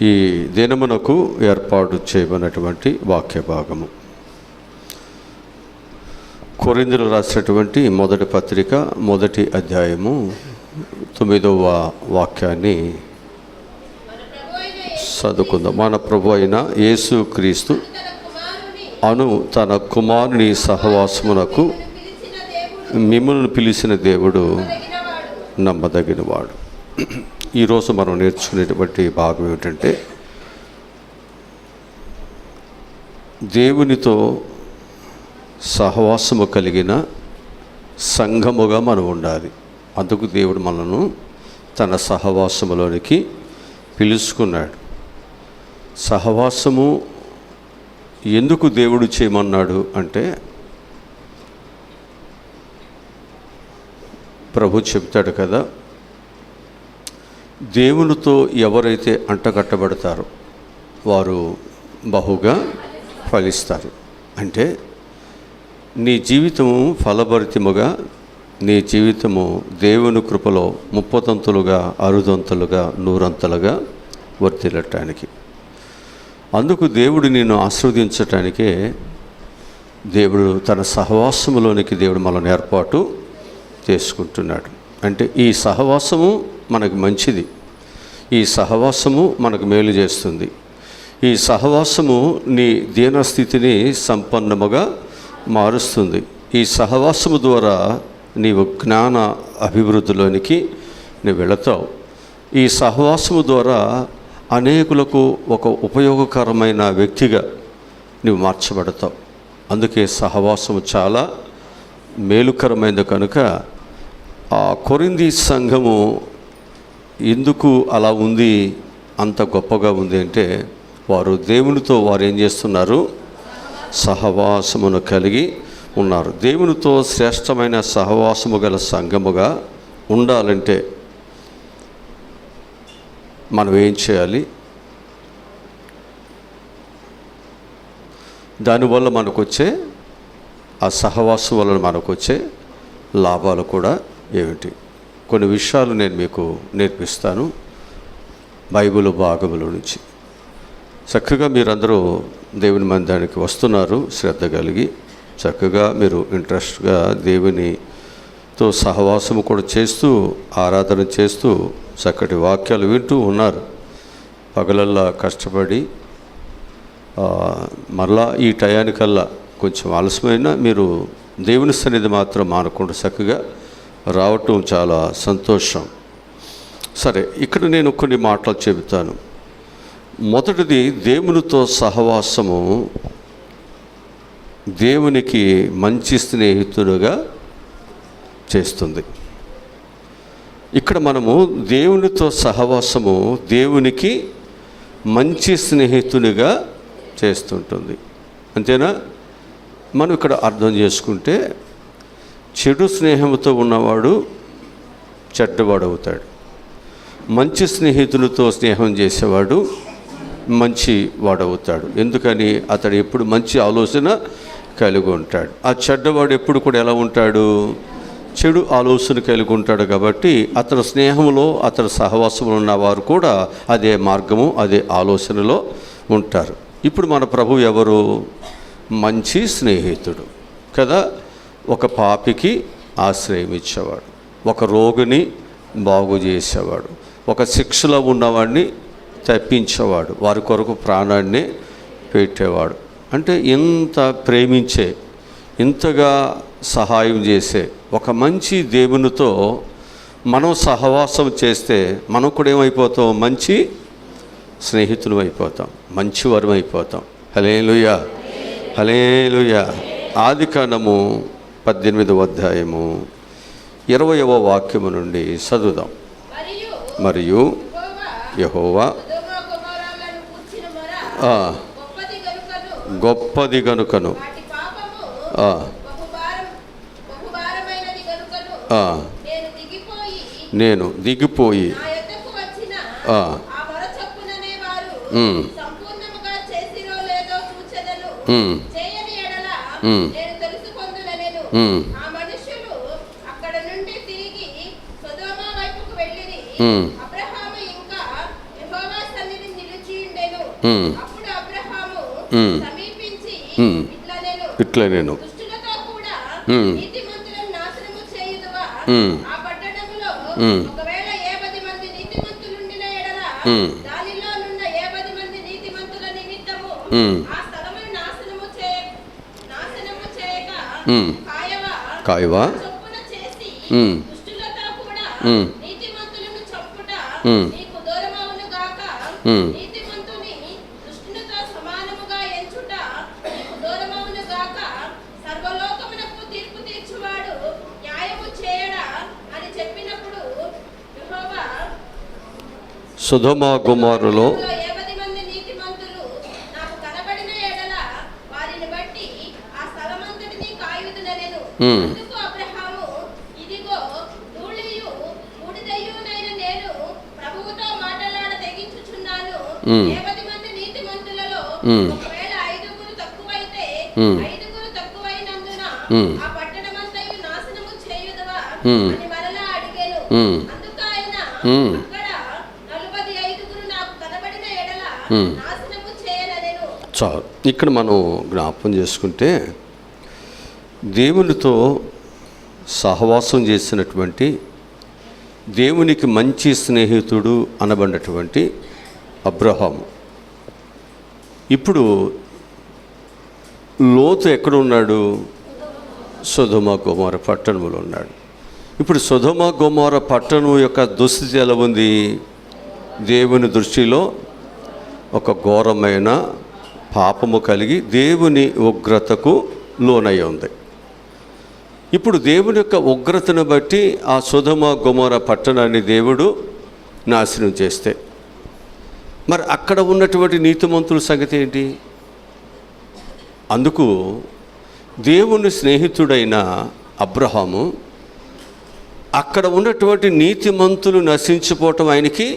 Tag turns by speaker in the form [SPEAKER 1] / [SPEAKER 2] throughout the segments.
[SPEAKER 1] ఈ దినమునకు ఏర్పాటు చేయబడినటువంటి వాక్య భాగము కొరింథీయులు రాసినటువంటి మొదటి పత్రిక మొదటి అధ్యాయము 9వ వాక్యాన్ని చదువుకుందాం. మన ప్రభు అయిన యేసు క్రీస్తు అను తన కుమారుని సహవాసమునకు మిమ్మల్ని పిలిచిన దేవుడు నమ్మదగినవాడు. ఈరోజు మనం నేర్చుకునేటువంటి భాగం ఏమిటంటే, దేవునితో సహవాసము కలిగిన సంఘముగా మనం ఉండాలి. అందుకు దేవుడు మనను తన సహవాసములోనికి పిలుచుకున్నాడు. సహవాసము ఎందుకు దేవుడు చేయమన్నాడు అంటే, ప్రభు చెప్తాడు కదా, దేవునితో ఎవరైతే అంటగట్టబడతారో వారు బహుగా ఫలిస్తారు. అంటే నీ జీవితము ఫలభరితముగా, నీ జీవితము దేవుని కృపలో 30 60 100 వర్ధిల్లటానికి, అందుకు దేవుడు నిన్ను ఆశీర్వదించటానికే దేవుడు తన సహవాసములోనికి దేవుడు మనల్ని ఏర్పాటు చేసుకుంటున్నాడు. అంటే ఈ సహవాసము మనకు మంచిది, ఈ సహవాసము మనకు మేలు చేస్తుంది, ఈ సహవాసము నీ దీనస్థితిని సంపన్నముగా మారుస్తుంది. ఈ సహవాసము ద్వారా నీవు జ్ఞాన అభివృద్ధిలోనికి నువ్వు వెళతావు. ఈ సహవాసము ద్వారా అనేకులకు ఒక ఉపయోగకరమైన వ్యక్తిగా నువ్వు మార్చబడతావు. అందుకే సహవాసము చాలా మేలుకరమైనది. కనుక ఆ కొరింథీ సంఘము ఎందుకు అలా ఉంది, అంత గొప్పగా ఉంది అంటే, వారు దేవునితో వారు ఏం చేస్తున్నారు, సహవాసమును కలిగి ఉన్నారు. దేవునితో శ్రేష్టమైన సహవాసము గల సంఘముగా ఉండాలంటే మనం ఏం చేయాలి? దానివల్ల మనకు వచ్చే, ఆ సహవాసం వల్ల మనకు వచ్చే లాభాలు కూడా ఏమిటి? కొన్ని విషయాలు నేను మీకు నేర్పిస్తాను బైబిల్ భాగముల నుంచి. చక్కగా మీరందరూ దేవుని మందిరానికి వస్తున్నారు, శ్రద్ధ కలిగి చక్కగా మీరు ఇంట్రెస్ట్గా దేవునితో సహవాసము కూడా చేస్తూ, ఆరాధన చేస్తూ, చక్కటి వాక్యాలు వింటూ ఉన్నారు. పగలల్లా కష్టపడి మరలా ఈ టయానికల్లా కొంచెం ఆలస్యమైనా మీరు దేవుని సన్నిధి మాత్రం మానకుండా చక్కగా రావటం చాలా సంతోషం. సరే, ఇక్కడ నేను కొన్ని మాటలు చెబుతాను. మొదటిది, దేవునితో సహవాసము దేవునికి మంచి స్నేహితుడుగా చేస్తుంది. ఇక్కడ మనము దేవునితో సహవాసము దేవునికి మంచి స్నేహితునిగా చేస్తుంటుంది. అంతేనా? మనం ఇక్కడ అర్థం చేసుకుంటే, చెడు స్నేహంతో ఉన్నవాడు చెడ్డవాడు అవుతాడు, మంచి స్నేహితులతో స్నేహం చేసేవాడు మంచి వాడవుతాడు. ఎందుకని? అతడు ఎప్పుడు మంచి ఆలోచన కలిగి ఉంటాడు. ఆ చెడ్డవాడు ఎప్పుడు కూడా ఎలా ఉంటాడు? చెడు ఆలోచన కలిగి ఉంటాడు. కాబట్టి అతని స్నేహంలో, అతని సహవాసంలో ఉన్నవారు కూడా అదే మార్గము, అదే ఆలోచనలో ఉంటారు. ఇప్పుడు మన ప్రభు ఎవరు? మంచి స్నేహితుడు కదా. ఒక పాపికి ఆశ్రయం ఇచ్చేవాడు, ఒక రోగిని బాగు చేసేవాడు, ఒక శిక్షలో ఉన్నవాడిని తప్పించేవాడు, వారి కొరకు ప్రాణాన్ని పెట్టేవాడు. అంటే ఇంత ప్రేమించే, ఇంతగా సహాయం చేసే ఒక మంచి దేవునితో మనం సహవాసం చేస్తే మనం కూడా ఏమైపోతాం? మంచి స్నేహితులు అయిపోతాం, మంచివారం అయిపోతాం. హల్లెలూయా, హల్లెలూయా. ఆదికాండము 18వ అధ్యాయము 20వ వాక్యము నుండి చదువుదాం. మరియు యెహోవా గొప్పది గనుకను నేను దిగిపోయి
[SPEAKER 2] అబ్రహాము ఇంకా యెహోవా సన్నిధిని నిలిచి అప్పుడు అబ్రహాము సమీపించి ఇట్లా నేను దుష్టులతో కూడా నీతిమంతులను నాశనము చేయుదువా? ఆ పట్టణములో ఒకవేళ 70 మంది నీతిమంతులుండిన ఎడల దానిలో నున్న 70 మంది నీతిమంతుల నిమిత్తము ఆ స్థలమును నాశనము చేయక కాయవా చొప్పున చేసి దుష్టులతో కూడా నీతిమంతులను చంపుట నీకు దూరమవును గాక. నీతిమంతుని దుష్టునితో సమానముగా ఎంచుట నీకు దూరమవును గాక. సర్వలోకమునకు తీర్పు తీర్చువాడు న్యాయము చేయడా అని చెప్పినప్పుడు యెహోవా
[SPEAKER 1] సొదొమ గొమొర్రాలో
[SPEAKER 2] 70 మంది నీతిమంతులు నాకు కనబడిన ఎడల వారిని బట్టి ఆ స్థలమంతటిని కాయుదునెను. అందుకు అబ్రహాము, ఇదిగో ధూళియు బూడిదయునైన నేను ప్రభువుతో మాటలాడ తెగించుచున్నాను. 70 మంది నీతిమంతులలో ఒకవేళ 5 తక్కువైతే 5 తక్కువైనందున ఆ పట్టణమంతయు నాశనము చేయుదువా అని మరలా అడిగెను. అందుకు ఆయన, అక్కడ 45 నాకు కనబడిన ఎడల నాశనము చేయనెను.
[SPEAKER 1] చాలు. ఇక్కడ మనం జ్ఞాపకం చేసుకుంటే దేవునితో సహవాసం చేసినటువంటి దేవునికి మంచి స్నేహితుడు అనబడినటువంటి అబ్రహాము ఇప్పుడు లోతు ఎక్కడున్నాడు? సొదొమ గొమొర్రా పట్టణంలో ఉన్నాడు. ఇప్పుడు సొదొమ గొమొర్రా పట్టణం యొక్క దుస్థితి ఎలా ఉంది? దేవుని దృష్టిలో ఒక ఘోరమైన పాపము కలిగి దేవుని ఉగ్రతకు లోనై ఉంది. ఇప్పుడు దేవుని యొక్క ఉగ్రతను బట్టి ఆ సొదొమ గొమొర్రా పట్టణాన్ని దేవుడు నాశనం చేస్తే మరి అక్కడ ఉన్నటువంటి నీతిమంతుల సంగతి ఏంటి? అందుకు దేవుని స్నేహితుడైన అబ్రహాము అక్కడ ఉన్నటువంటి నీతిమంతులు నశించిపోవటం ఆయనకి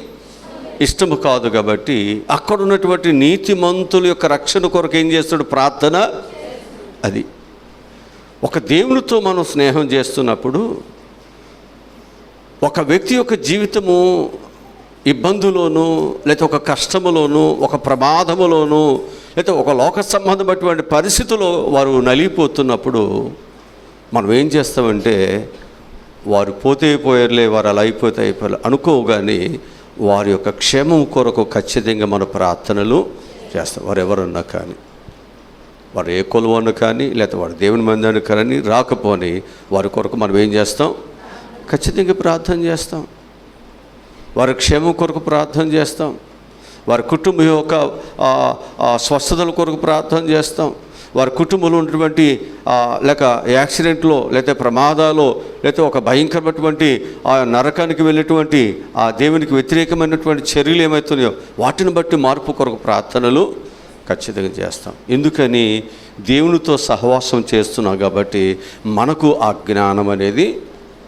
[SPEAKER 1] ఇష్టము కాదు కాబట్టి అక్కడ ఉన్నటువంటి నీతిమంతుల యొక్క రక్షణ కొరకు ఏం చేస్తాడు? ప్రార్థన. అది ఒక దేవునితో మనం స్నేహం చేస్తున్నప్పుడు ఒక వ్యక్తి యొక్క జీవితము ఇబ్బందులోను లేకపోతే ఒక కష్టములోను ఒక ప్రమాదములోను లేకపోతే ఒక లోక సంబంధమైనటువంటి పరిస్థితుల్లో వారు నలిగిపోతున్నప్పుడు మనం ఏం చేస్తామంటే వారు పోతే పోయారులే, వారు అలా అయిపోయారు అనుకోగానే వారి యొక్క క్షేమం కొరకు ఖచ్చితంగా మన ప్రార్థనలు చేస్తాం. వారు ఎవరన్నా కానీ, వారు ఏ కొలువన్నా కానీ లేకపోతే వారు దేవుని మందిరానికి కానీ రాకపోని వారి కొరకు మనం ఏం చేస్తాం? ఖచ్చితంగా ప్రార్థన చేస్తాం. వారి క్షేమం కొరకు ప్రార్థన చేస్తాం. వారి కుటుంబం యొక్క స్వస్థతల కొరకు ప్రార్థన చేస్తాం. వారి కుటుంబంలో ఉన్నటువంటి లేక యాక్సిడెంట్లో లేకపోతే ప్రమాదాలు లేకపోతే ఒక భయంకరమైనటువంటి ఆ నరకానికి వెళ్ళేటువంటి ఆ దేవునికి వ్యతిరేకమైనటువంటి చర్యలు ఏమవుతున్నాయో వాటిని బట్టి మార్పు కొరకు ప్రార్థనలు ఖచ్చితంగా చేస్తాం. ఎందుకని? దేవునితో సహవాసం చేస్తున్నాం కాబట్టి మనకు ఆ జ్ఞానం అనేది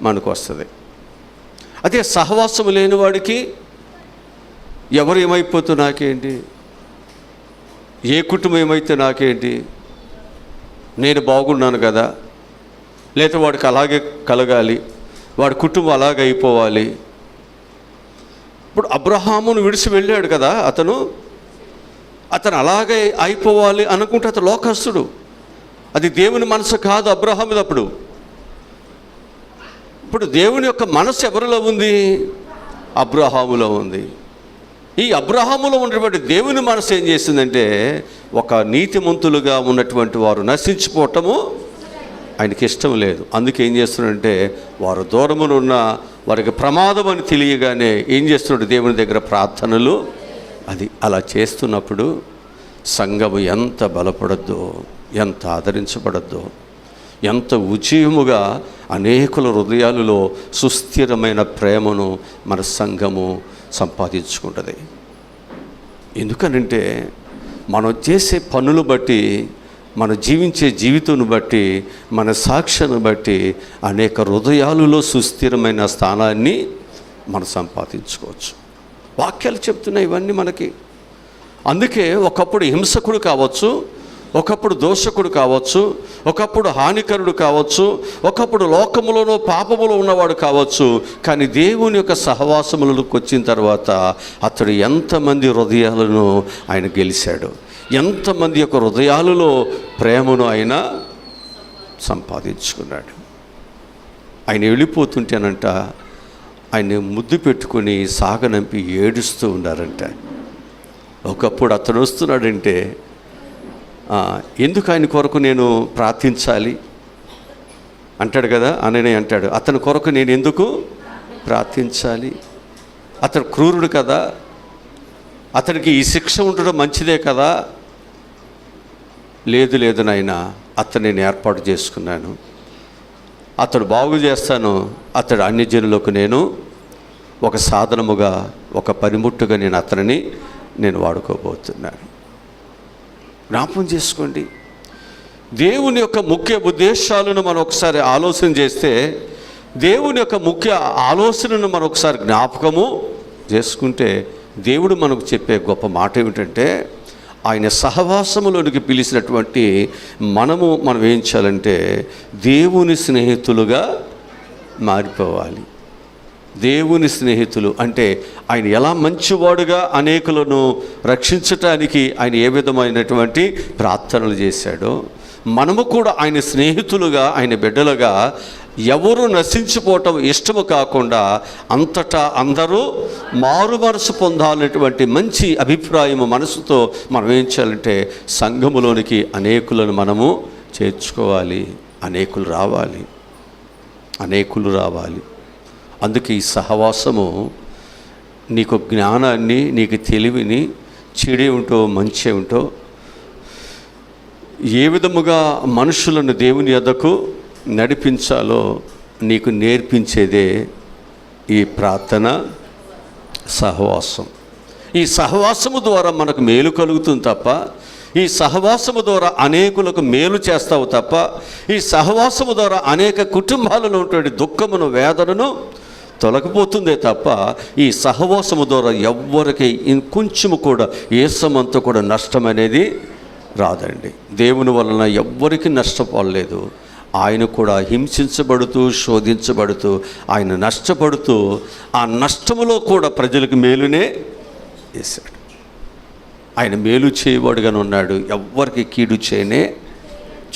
[SPEAKER 1] మనకు వస్తుంది. అదే సహవాసం లేని వాడికి ఎవరు ఏమైపోతే నాకేంటి, ఏ కుటుంబం ఏమైతే నాకేంటి, నేను బాగున్నాను కదా, లేదా వాడికి అలాగే కలగాలి, వాడి కుటుంబం అలాగే అయిపోవాలి. ఇప్పుడు అబ్రహామును విడిచి వెళ్ళాడు కదా, అతను అలాగే అయిపోవాలి అనుకుంటే అతను లోకస్తుడు. అది దేవుని మనసు కాదు అబ్రహాముది. అప్పుడు ఇప్పుడు దేవుని యొక్క మనసు ఎవరిలో ఉంది? అబ్రహాములో ఉంది. ఈ అబ్రహాములో ఉన్నటువంటి దేవుని మనసు ఏం చేసిందంటే ఒక నీతిమంతులుగా ఉన్నటువంటి వారు నశించిపోవటము ఆయనకి ఇష్టం లేదు. అందుకే ఏం చేస్తున్నాడంటే వారు దూరమున ఉన్న వారికి ప్రమాదం అని తెలియగానే ఏం చేస్తున్నాడు? దేవుని దగ్గర ప్రార్థనలు. అది అలా చేస్తున్నప్పుడు సంఘము ఎంత బలపడద్దో, ఎంత ఆదరించబడద్దో, ఎంత ఉచితముగా అనేకుల హృదయాలలో సుస్థిరమైన ప్రేమను మన సంఘము సంపాదించుకుంటుంది. ఎందుకనంటే మనం చేసే పనులు బట్టి, మనం జీవించే జీవితాన్ని బట్టి, మన సాక్ష్యాన్ని బట్టి అనేక హృదయాలలో సుస్థిరమైన స్థానాన్ని మనం సంపాదించుకోవచ్చు. వాక్యాలు చెప్తున్నాయి ఇవన్నీ మనకి. అందుకే ఒకప్పుడు హింసకుడు కావచ్చు, ఒకప్పుడు దోషకుడు కావచ్చు, ఒకప్పుడు హానికరుడు కావచ్చు, ఒకప్పుడు లోకములోనూ పాపములో ఉన్నవాడు కావచ్చు. కానీ దేవుని యొక్క సహవాసములకు వచ్చిన తర్వాత అతడు ఎంతమంది హృదయాలను ఆయన గెలిచాడు, ఎంతమంది యొక్క హృదయాలలో ప్రేమను ఆయన సంపాదించుకున్నాడు. ఆయన వెళ్ళిపోతుంటేనంట ఆయన ముద్దు పెట్టుకుని సాగనంపి ఏడుస్తూ ఉన్నారంట. ఒకప్పుడు అతను వస్తున్నాడంటే ఎందుకు ఆయన కొరకు నేను ప్రార్థించాలి అంటాడు కదా, అననే అంటాడు. అతని కొరకు నేను ఎందుకు ప్రార్థించాలి? అతడు క్రూరుడు కదా, అతనికి ఈ శిక్ష ఉండడం మంచిదే కదా. లేదు లేదు నాయనా, అతను నేను ఏర్పాటు చేసుకున్నాను, అతడు బాగు చేస్తాను, అతడు అన్యజనులకు నేను ఒక సాధనముగా, ఒక పనిముట్టుగా నేను అతనిని వాడుకోబోతున్నాను. జ్ఞాపకం చేసుకోండి, దేవుని యొక్క ముఖ్య ఉద్దేశాలను మనం ఒకసారి ఆలోచన చేస్తే, దేవుని యొక్క ముఖ్య ఆలోచనను మనం ఒకసారి జ్ఞాపకము చేసుకుంటే, దేవుడు మనకు చెప్పే గొప్ప మాట ఏమిటంటే, ఆయన సహవాసములోనికి పిలిచినటువంటి మనం ఏం చేయాలంటే దేవుని స్నేహితులుగా మారిపోవాలి. దేవుని స్నేహితులు అంటే ఆయన ఎలా మంచివాడుగా అనేకులను రక్షించటానికి ఆయన ఏ విధమైనటువంటి ప్రార్థనలు చేశాడో, మనము కూడా ఆయన స్నేహితులుగా, ఆయన బిడ్డలుగా ఎవరు నశించిపోవటం ఇష్టము కాకుండా అంతటా అందరూ మారు మనసు పొందాలనేటువంటి మంచి అభిప్రాయము మనసుతో మనం ఏం చేయాలంటే సంఘములోనికి అనేకులను మనము చేర్చుకోవాలి. అనేకులు రావాలి. అందుకే ఈ సహవాసము నీకు జ్ఞానాన్ని, నీకు తెలివిని, చెడే ఉంటో మంచి ఉంటో ఏ విధముగా మనుషులను దేవుని యొద్దకు నడిపించాలో నీకు నేర్పించేదే ఈ ప్రార్థన సహవాసం. ఈ సహవాసము ద్వారా మనకు మేలు కలుగుతుంది తప్ప, ఈ సహవాసము ద్వారా అనేకులకు మేలు చేస్తావు తప్ప, ఈ సహవాసము ద్వారా అనేక కుటుంబాలలో ఉన్నటువంటి దుఃఖమును, వేదనను తొలగిపోతుందే తప్ప, ఈ సహవాసము ద్వారా ఎవ్వరికి ఇంకొంచెము కూడా ఏసమంతా కూడా నష్టం అనేది రాదండి. దేవుని వలన ఎవ్వరికి నష్టపోలేదు. ఆయన కూడా హింసించబడుతూ, శోధించబడుతూ, ఆయన నష్టపడుతూ, ఆ నష్టములో కూడా ప్రజలకు మేలునే చేశాడు. ఆయన మేలు చేయవాడుగానే ఉన్నాడు. ఎవ్వరికి కీడు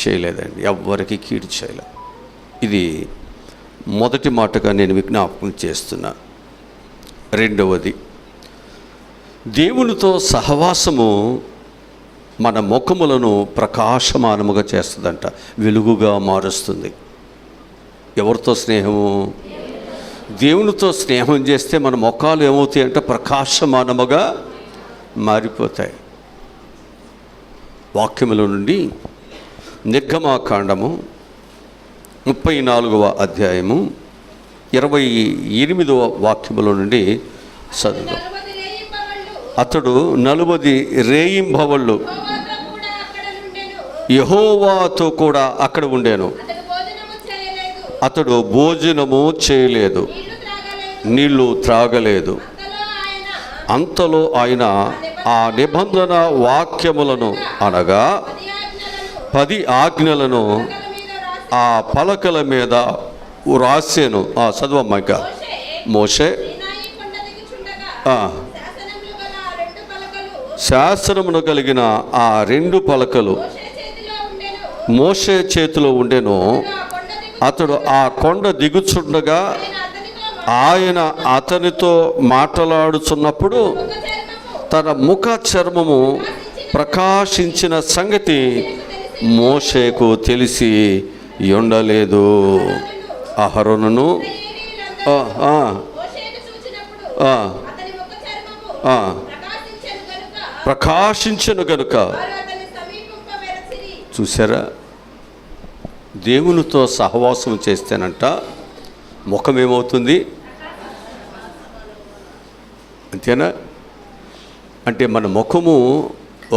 [SPEAKER 1] చేయలేదండి, ఎవ్వరికి కీడు చేయలేదు. ఇది మొదటి మాటగా నేను విజ్ఞాపకం చేస్తున్నా. రెండవది, దేవునితో సహవాసము మన ముఖములను ప్రకాశమానముగా చేస్తుందంట, వెలుగుగా మారుస్తుంది. ఎవరితో స్నేహము? దేవునితో స్నేహం చేస్తే మన ముఖాలు ఏమవుతాయి అంటే ప్రకాశమానముగా మారిపోతాయి. వాక్యముల నుండి నిర్గమాకాండము 34వ అధ్యాయము 28వ వాక్యముల నుండి చదువు. అతడు 40 రేయింబవళ్ళు యెహోవాతో కూడా అక్కడ ఉండెను. అతడు భోజనము చేయలేదు, నీళ్లు త్రాగలేదు. అంతలో ఆయన ఆ నిబంధన వాక్యములను అనగా 10 ఆజ్ఞలను ఆ పలకల మీద రాసెను. చదవమ్మాక. మోషే శాసనమును కలిగిన ఆ 2 పలకలు మోషే చేతిలో ఉండెను. అతడు ఆ కొండ దిగుచుండగా ఆయన అతనితో మాట్లాడుచున్నప్పుడు తన ముఖ చర్మము ప్రకాశించిన సంగతి మోషేకు తెలిసి ఉండలేదు. అహరోనును ప్రకాశించను గనుక. చూసారా, దేవునితో సహవాసం చేస్తేనంట ముఖం ఏమవుతుంది? అంతేనా? అంటే మన ముఖము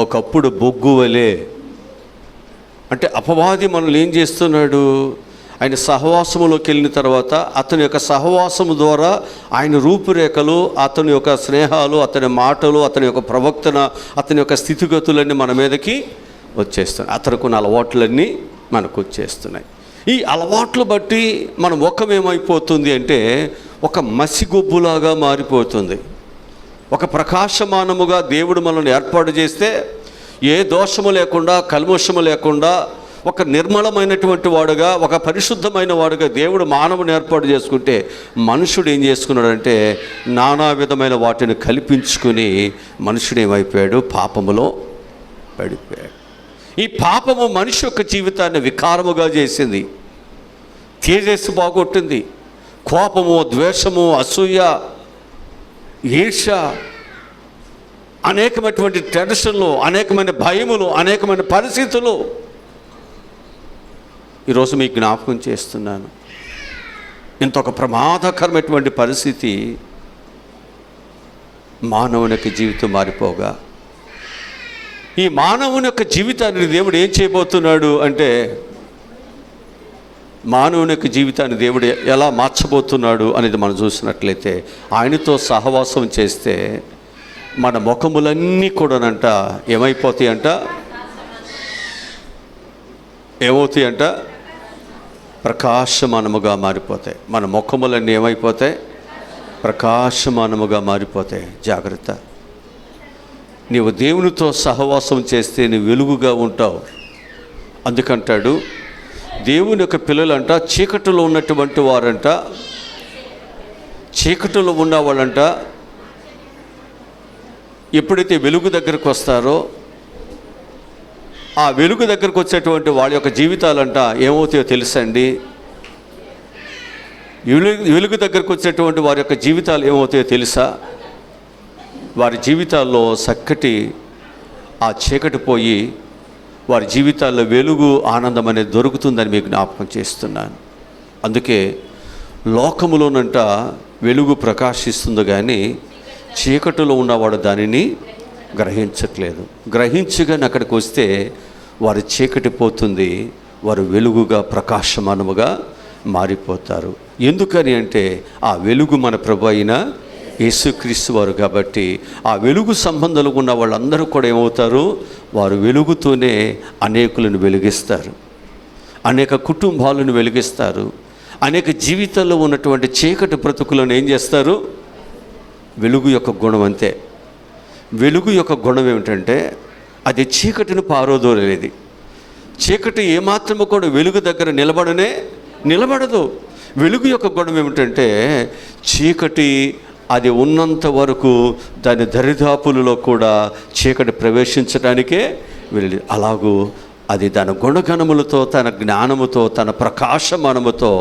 [SPEAKER 1] ఒకప్పుడు బొగ్గు వలె. అంటే అపవాది మనల్ని ఏం చేస్తున్నాడు? ఆయన సహవాసములోకి వెళ్ళిన తర్వాత అతని యొక్క సహవాసము ద్వారా ఆయన రూపురేఖలు, అతని యొక్క స్నేహాలు, అతని మాటలు, అతని యొక్క ప్రవక్తన, అతని యొక్క స్థితిగతులన్నీ మన మీదకి వచ్చేస్తున్నాయి. అతనుకున్న అలవాట్లన్నీ మనకు వచ్చేస్తున్నాయి. ఈ అలవాట్లు బట్టి మన ముఖం ఏమైపోతుంది అంటే ఒక మసిగొబ్బులాగా మారిపోతుంది. ఒక ప్రకాశమానముగా దేవుడు మనల్ని ఏర్పాటు చేస్తే ఏ దోషము లేకుండా, కల్మషము లేకుండా, ఒక నిర్మలమైనటువంటి వాడుగా, ఒక పరిశుద్ధమైన వాడుగా దేవుడు మానవుని ఏర్పాటు చేసుకుంటే మనుషుడు ఏం చేసుకున్నాడంటే నానా విధమైన వాటిని కల్పించుకుని మనుషుడు ఏమైపోయాడు? పాపములో పడిపోయాడు. ఈ పాపము మనిషి యొక్క జీవితాన్ని వికారముగా చేసింది, తేజస్సు బాగొట్టింది. కోపము, ద్వేషము, అసూయ, ఈర్ష, అనేకమైనటువంటి టెన్షన్లు, అనేకమైన భయములు, అనేకమైన పరిస్థితులు ఈరోజు మీకు జ్ఞాపకం చేస్తున్నాను. ఇంత ఒక ప్రమాదకరమైనటువంటి పరిస్థితి మానవుని యొక్క జీవితం మారిపోగా, ఈ మానవుని యొక్క జీవితాన్ని దేవుడు ఏం చేయబోతున్నాడు అంటే, మానవుని యొక్క జీవితాన్ని దేవుడు ఎలా మార్చబోతున్నాడు అనేది మనం చూసినట్లయితే, ఆయనతో సహవాసం చేస్తే మన ముఖములన్నీ కూడానంట ఏమైపోతాయంట? ఏమవుతాయంట? ప్రకాశమానముగా మారిపోతాయి. మన ముఖములన్నీ ఏమైపోతాయి? ప్రకాశమానముగా మారిపోతాయి. జాగ్రత్త. నీవు దేవునితో సహవాసం చేస్తే నీవు వెలుగుగా ఉంటావు. అందుకంటాడు దేవుని యొక్క పిల్లలంట చీకటిలో ఉన్నటువంటి వారంట, చీకటిలో ఉన్న వాళ్ళంట ఎప్పుడైతే వెలుగు దగ్గరకు వస్తారో, ఆ వెలుగు దగ్గరకు వచ్చేటువంటి వాళ్ళ యొక్క జీవితాలంట ఏమవుతాయో తెలుసండి. వెలుగు దగ్గరకు వచ్చేటువంటి వారి యొక్క జీవితాలు ఏమవుతాయో తెలుసా? వారి జీవితాల్లో చక్కటి ఆ చీకటి పోయి వారి జీవితాల్లో వెలుగు, ఆనందం అనేది దొరుకుతుందని మీకు జ్ఞాపకం చేస్తున్నాను. అందుకే లోకములోనంట వెలుగు ప్రకాశిస్తుంది, కానీ చీకటిలో ఉన్నవాడు దానిని గ్రహించట్లేదు. గ్రహించగానే అక్కడికి వస్తే వారి చీకటి పోతుంది, వారు వెలుగుగా, ప్రకాశమానముగా మారిపోతారు. ఎందుకని అంటే ఆ వెలుగు మన ప్రభు అయిన యేసుక్రీస్తు వారు కాబట్టి, ఆ వెలుగు సంబంధాలు ఉన్న వాళ్ళందరూ కూడా ఏమవుతారు? వారు వెలుగుతోనే అనేకులను వెలిగిస్తారు, అనేక కుటుంబాలను వెలిగిస్తారు, అనేక జీవితాల్లో ఉన్నటువంటి చీకటి బ్రతుకులను ఏం చేస్తారు? వెలుగు యొక్క గుణం అంతే. వెలుగు యొక్క గుణం ఏమిటంటే అది చీకటిని పారదోలేది. చీకటి ఏమాత్రము కూడా వెలుగు దగ్గర నిలబడదు. వెలుగు యొక్క గుణం ఏమిటంటే చీకటి అది ఉన్నంత వరకు దాని దరిదాపులలో కూడా చీకటి ప్రవేశించడానికే వెళ్ళి, అలాగూ అది తన గుణగణములతో, తన జ్ఞానముతో, తన ప్రకాశమానముతో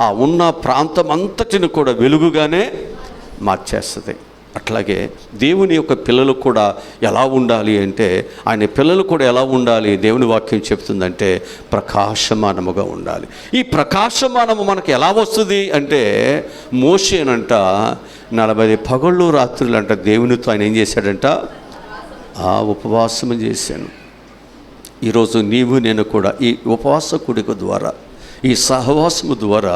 [SPEAKER 1] ఆ ఉన్న ప్రాంతం అంతటిని కూడా వెలుగుగానే మార్చేస్తుంది. అట్లాగే దేవుని యొక్క పిల్లలు కూడా ఎలా ఉండాలి అంటే, ఆయన పిల్లలు కూడా ఎలా ఉండాలి దేవుని వాక్యం చెప్తుందంటే ప్రకాశమానముగా ఉండాలి. ఈ ప్రకాశమానము మనకు ఎలా వస్తుంది అంటే, మోషేనంట 40 పగళ్ళు రాత్రులు అంట దేవునితో ఆయన ఏం చేశాడంట? ఉపవాసం చేశాను. ఈరోజు నీవు నేను కూడా ఈ ఉపవాస కూడిక ద్వారా, ఈ సహవాసము ద్వారా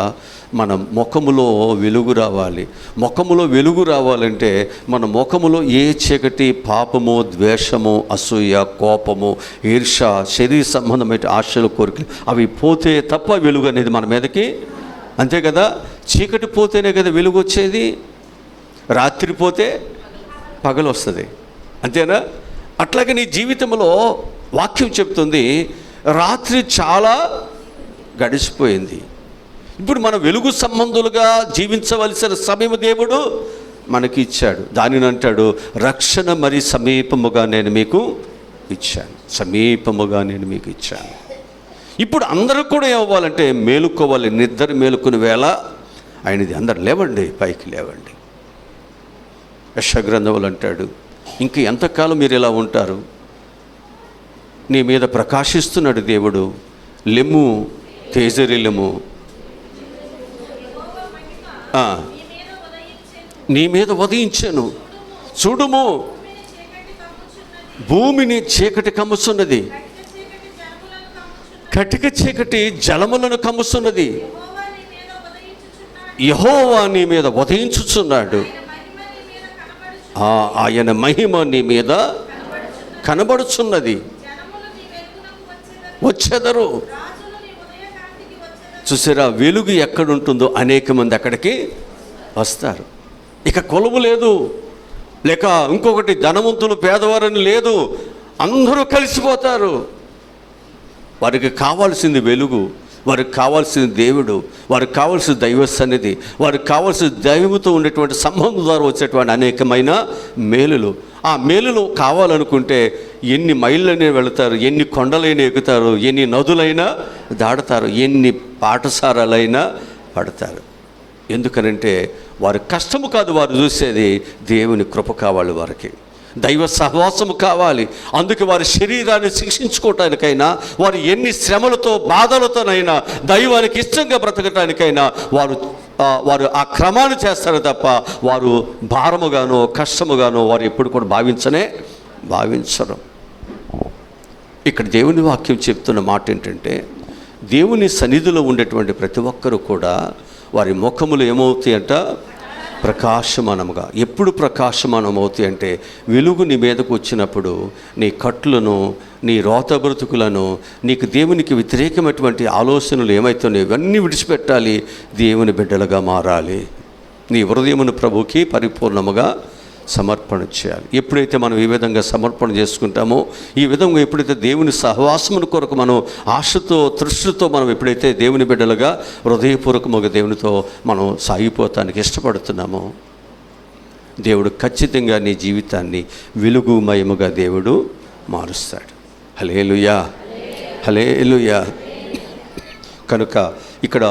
[SPEAKER 1] మన ముఖములో వెలుగు రావాలి. ముఖములో వెలుగు రావాలంటే మన ముఖములో ఏ చీకటి, పాపము, ద్వేషము, అసూయ, కోపము, ఈర్ష, శరీర సంబంధమైన ఆశలు, కోరికలు అవి పోతే తప్ప వెలుగు అనేది మన మీదకి, అంతే కదా? చీకటి పోతేనే కదా వెలుగు వచ్చేది. రాత్రి పోతే పగలు వస్తుంది, అంతేనా? అట్లాగే నీ జీవితంలో వాక్యం చెప్తుంది రాత్రి చాలా గడిచిపోయింది, ఇప్పుడు మనం వెలుగు సంబంధులుగా జీవించవలసిన సమయం దేవుడు మనకి ఇచ్చాడు. దానిని అంటాడు రక్షణ మరి సమీపముగా నేను మీకు ఇచ్చాను, సమీపముగా నేను మీకు ఇచ్చాను. ఇప్పుడు అందరూ కూడా ఏమవ్వాలంటే మేలుకోవాలి. నిద్ర మేలుకుని వేళ ఆయనది. అందరు లేవండి, పైకి లేవండి. యెషయా అంటాడు ఇంక ఎంతకాలం మీరు ఇలా ఉంటారు? నీ మీద ప్రకాశిస్తున్నాడు దేవుడు. లెమ్ము, తేజరిల్లము, నీ మీద ఉదయించాను. చూడుము, భూమిని చీకటి కమ్ముచున్నది, కటిక చీకటి జలములను కమ్ముచున్నది. యెహోవా నీ మీద ఉదయించుచున్నాడు, ఆయన మహిమ నీ మీద కనబడుచున్నది. వచ్చెదరు.
[SPEAKER 2] రాజులు నీ ఉదయకాంతికి వచ్చెదరు.
[SPEAKER 1] చూసారా, వెలుగు ఎక్కడుంటుందో అనేక మంది అక్కడికి వస్తారు. ఇక కొలువు లేదు, లేక ఇంకొకటి ధనవంతులు పేదవారని లేదు, అందరూ కలిసిపోతారు. వారికి కావాల్సింది వెలుగు, వారికి కావాల్సింది దేవుడు, వారికి కావాల్సిన దైవ సన్నిధి, వారికి కావాల్సిన దైవంతో ఉండేటువంటి సంబంధం ద్వారా వచ్చేటువంటి అనేకమైన మేలులు. ఆ మేలులు కావాలనుకుంటే ఎన్ని మైళ్ళైనా వెళతారు, ఎన్ని కొండలైనా ఎక్కుతారు, ఎన్ని నదులైనా దాడతారు, ఎన్ని పాఠశాలలైనా పడతారు. ఎందుకనంటే వారి కష్టము కాదు వారు చూసేది, దేవుని కృప కావాలి, వారికి దైవ సహవాసము కావాలి. అందుకే వారి శరీరాన్ని శిక్షించుకోవటానికైనా, వారు ఎన్ని శ్రమలతో బాధలతోనైనా దైవానికి ఇష్టంగా బ్రతకటానికైనా వారు ఆ క్రమాన్ని చేస్తారు తప్ప వారు భారముగానో కష్టముగానో వారు ఎప్పుడు కూడా భావించరు. ఇక్కడ దేవుని వాక్యం చెప్తున్న మాట ఏంటంటే, దేవుని సన్నిధిలో ఉండేటువంటి ప్రతి ఒక్కరూ కూడా వారి ముఖములు ఏమవుతాయంట? ప్రకాశమానముగా. ఎప్పుడు ప్రకాశమానమవుతాయి అంటే, వెలుగు నీ మీదకు వచ్చినప్పుడు నీ కట్లను, నీ రోత బ్రతుకులను, నీకు దేవునికి వ్యతిరేకమైనటువంటి ఆలోచనలు ఏమైతున్నాయో ఇవన్నీ విడిచిపెట్టాలి, దేవుని బిడ్డలుగా మారాలి. నీ హృదయమును ప్రభువుకి పరిపూర్ణముగా సమర్పణ చేయాలి. ఎప్పుడైతే మనం ఈ విధంగా సమర్పణ చేసుకుంటామో, ఈ విధంగా ఎప్పుడైతే దేవుని సహవాసమును కొరకు మనం ఆశతో తృష్టితో మనం ఎప్పుడైతే దేవుని బిడ్డలుగా హృదయపూర్వకముగా దేవునితో మనం సాగిపోతానికి ఇష్టపడుతున్నామో, దేవుడు ఖచ్చితంగా నీ జీవితాన్ని వెలుగుమయముగా దేవుడు మారుస్తాడు. హల్లెలూయా, హల్లెలూయా. కనుక ఇక్కడ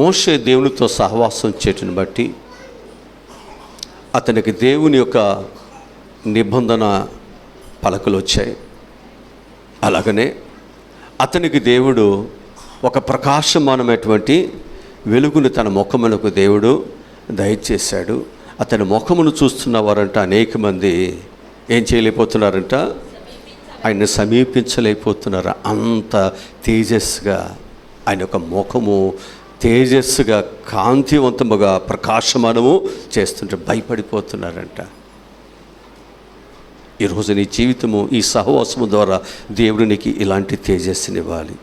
[SPEAKER 1] మోషే దేవునితో సహవాసం చేయటం బట్టి అతనికి దేవుని యొక్క నిబంధన పలకలు వచ్చాయి. అలాగనే అతనికి దేవుడు ఒక ప్రకాశమానమైనటువంటి వెలుగును తన ముఖమునకు దేవుడు దయచేశాడు. అతని ముఖమును చూస్తున్న వారంట అనేక మంది ఏం చేయలేకపోతున్నారంట? ఆయన్ని సమీపించలేకపోతున్నారు. అంత తేజస్సుగా ఆయన యొక్క ముఖము తేజస్సుగా కాంతివంతముగా ప్రకాశమానము చేస్తుంటే భయపడిపోతున్నారంట. ఈరోజు నీ జీవితము ఈ సహవాసము ద్వారా దేవునికి ఇలాంటి తేజస్సునివ్వాలి.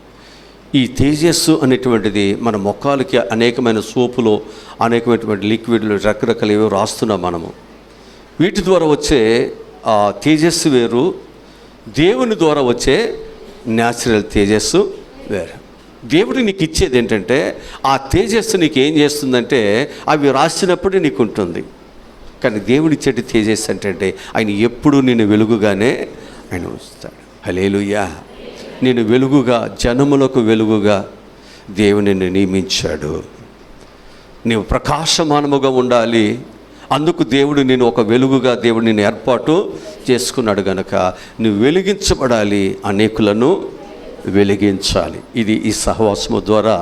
[SPEAKER 1] ఈ తేజస్సు అనేటువంటిది మన ముఖాలకి అనేకమైన సోపులు, అనేకమైనటువంటి లిక్విడ్లు, రకరకాలు ఏవో రాస్తున్నాం మనము. వీటి ద్వారా వచ్చే ఆ తేజస్సు వేరు, దేవుని ద్వారా వచ్చే న్యాచురల్ తేజస్సు వేరు. దేవుడు నీకు ఇచ్చేది ఏంటంటే, ఆ తేజస్సు నీకు ఏం చేస్తుందంటే అవి రాసినప్పుడే నీకు ఉంటుంది. కానీ దేవుడు ఇచ్చేటి తేజస్సు అంటే ఆయన ఎప్పుడూ నేను వెలుగుగానే ఆయన ఉంచుతాడు. హల్లెలూయా. నేను వెలుగుగా, జనములకు వెలుగుగా దేవుని నియమించాడు. నీవు ప్రకాశమానముగా ఉండాలి. అందుకు దేవుడు నేను ఒక వెలుగుగా దేవుడు నేను ఏర్పాటు చేసుకున్నాడు. గనక నువ్వు వెలిగించబడాలి, అనేకులను వెలిగించాలి. ఇది ఈ సహవాసము ద్వారా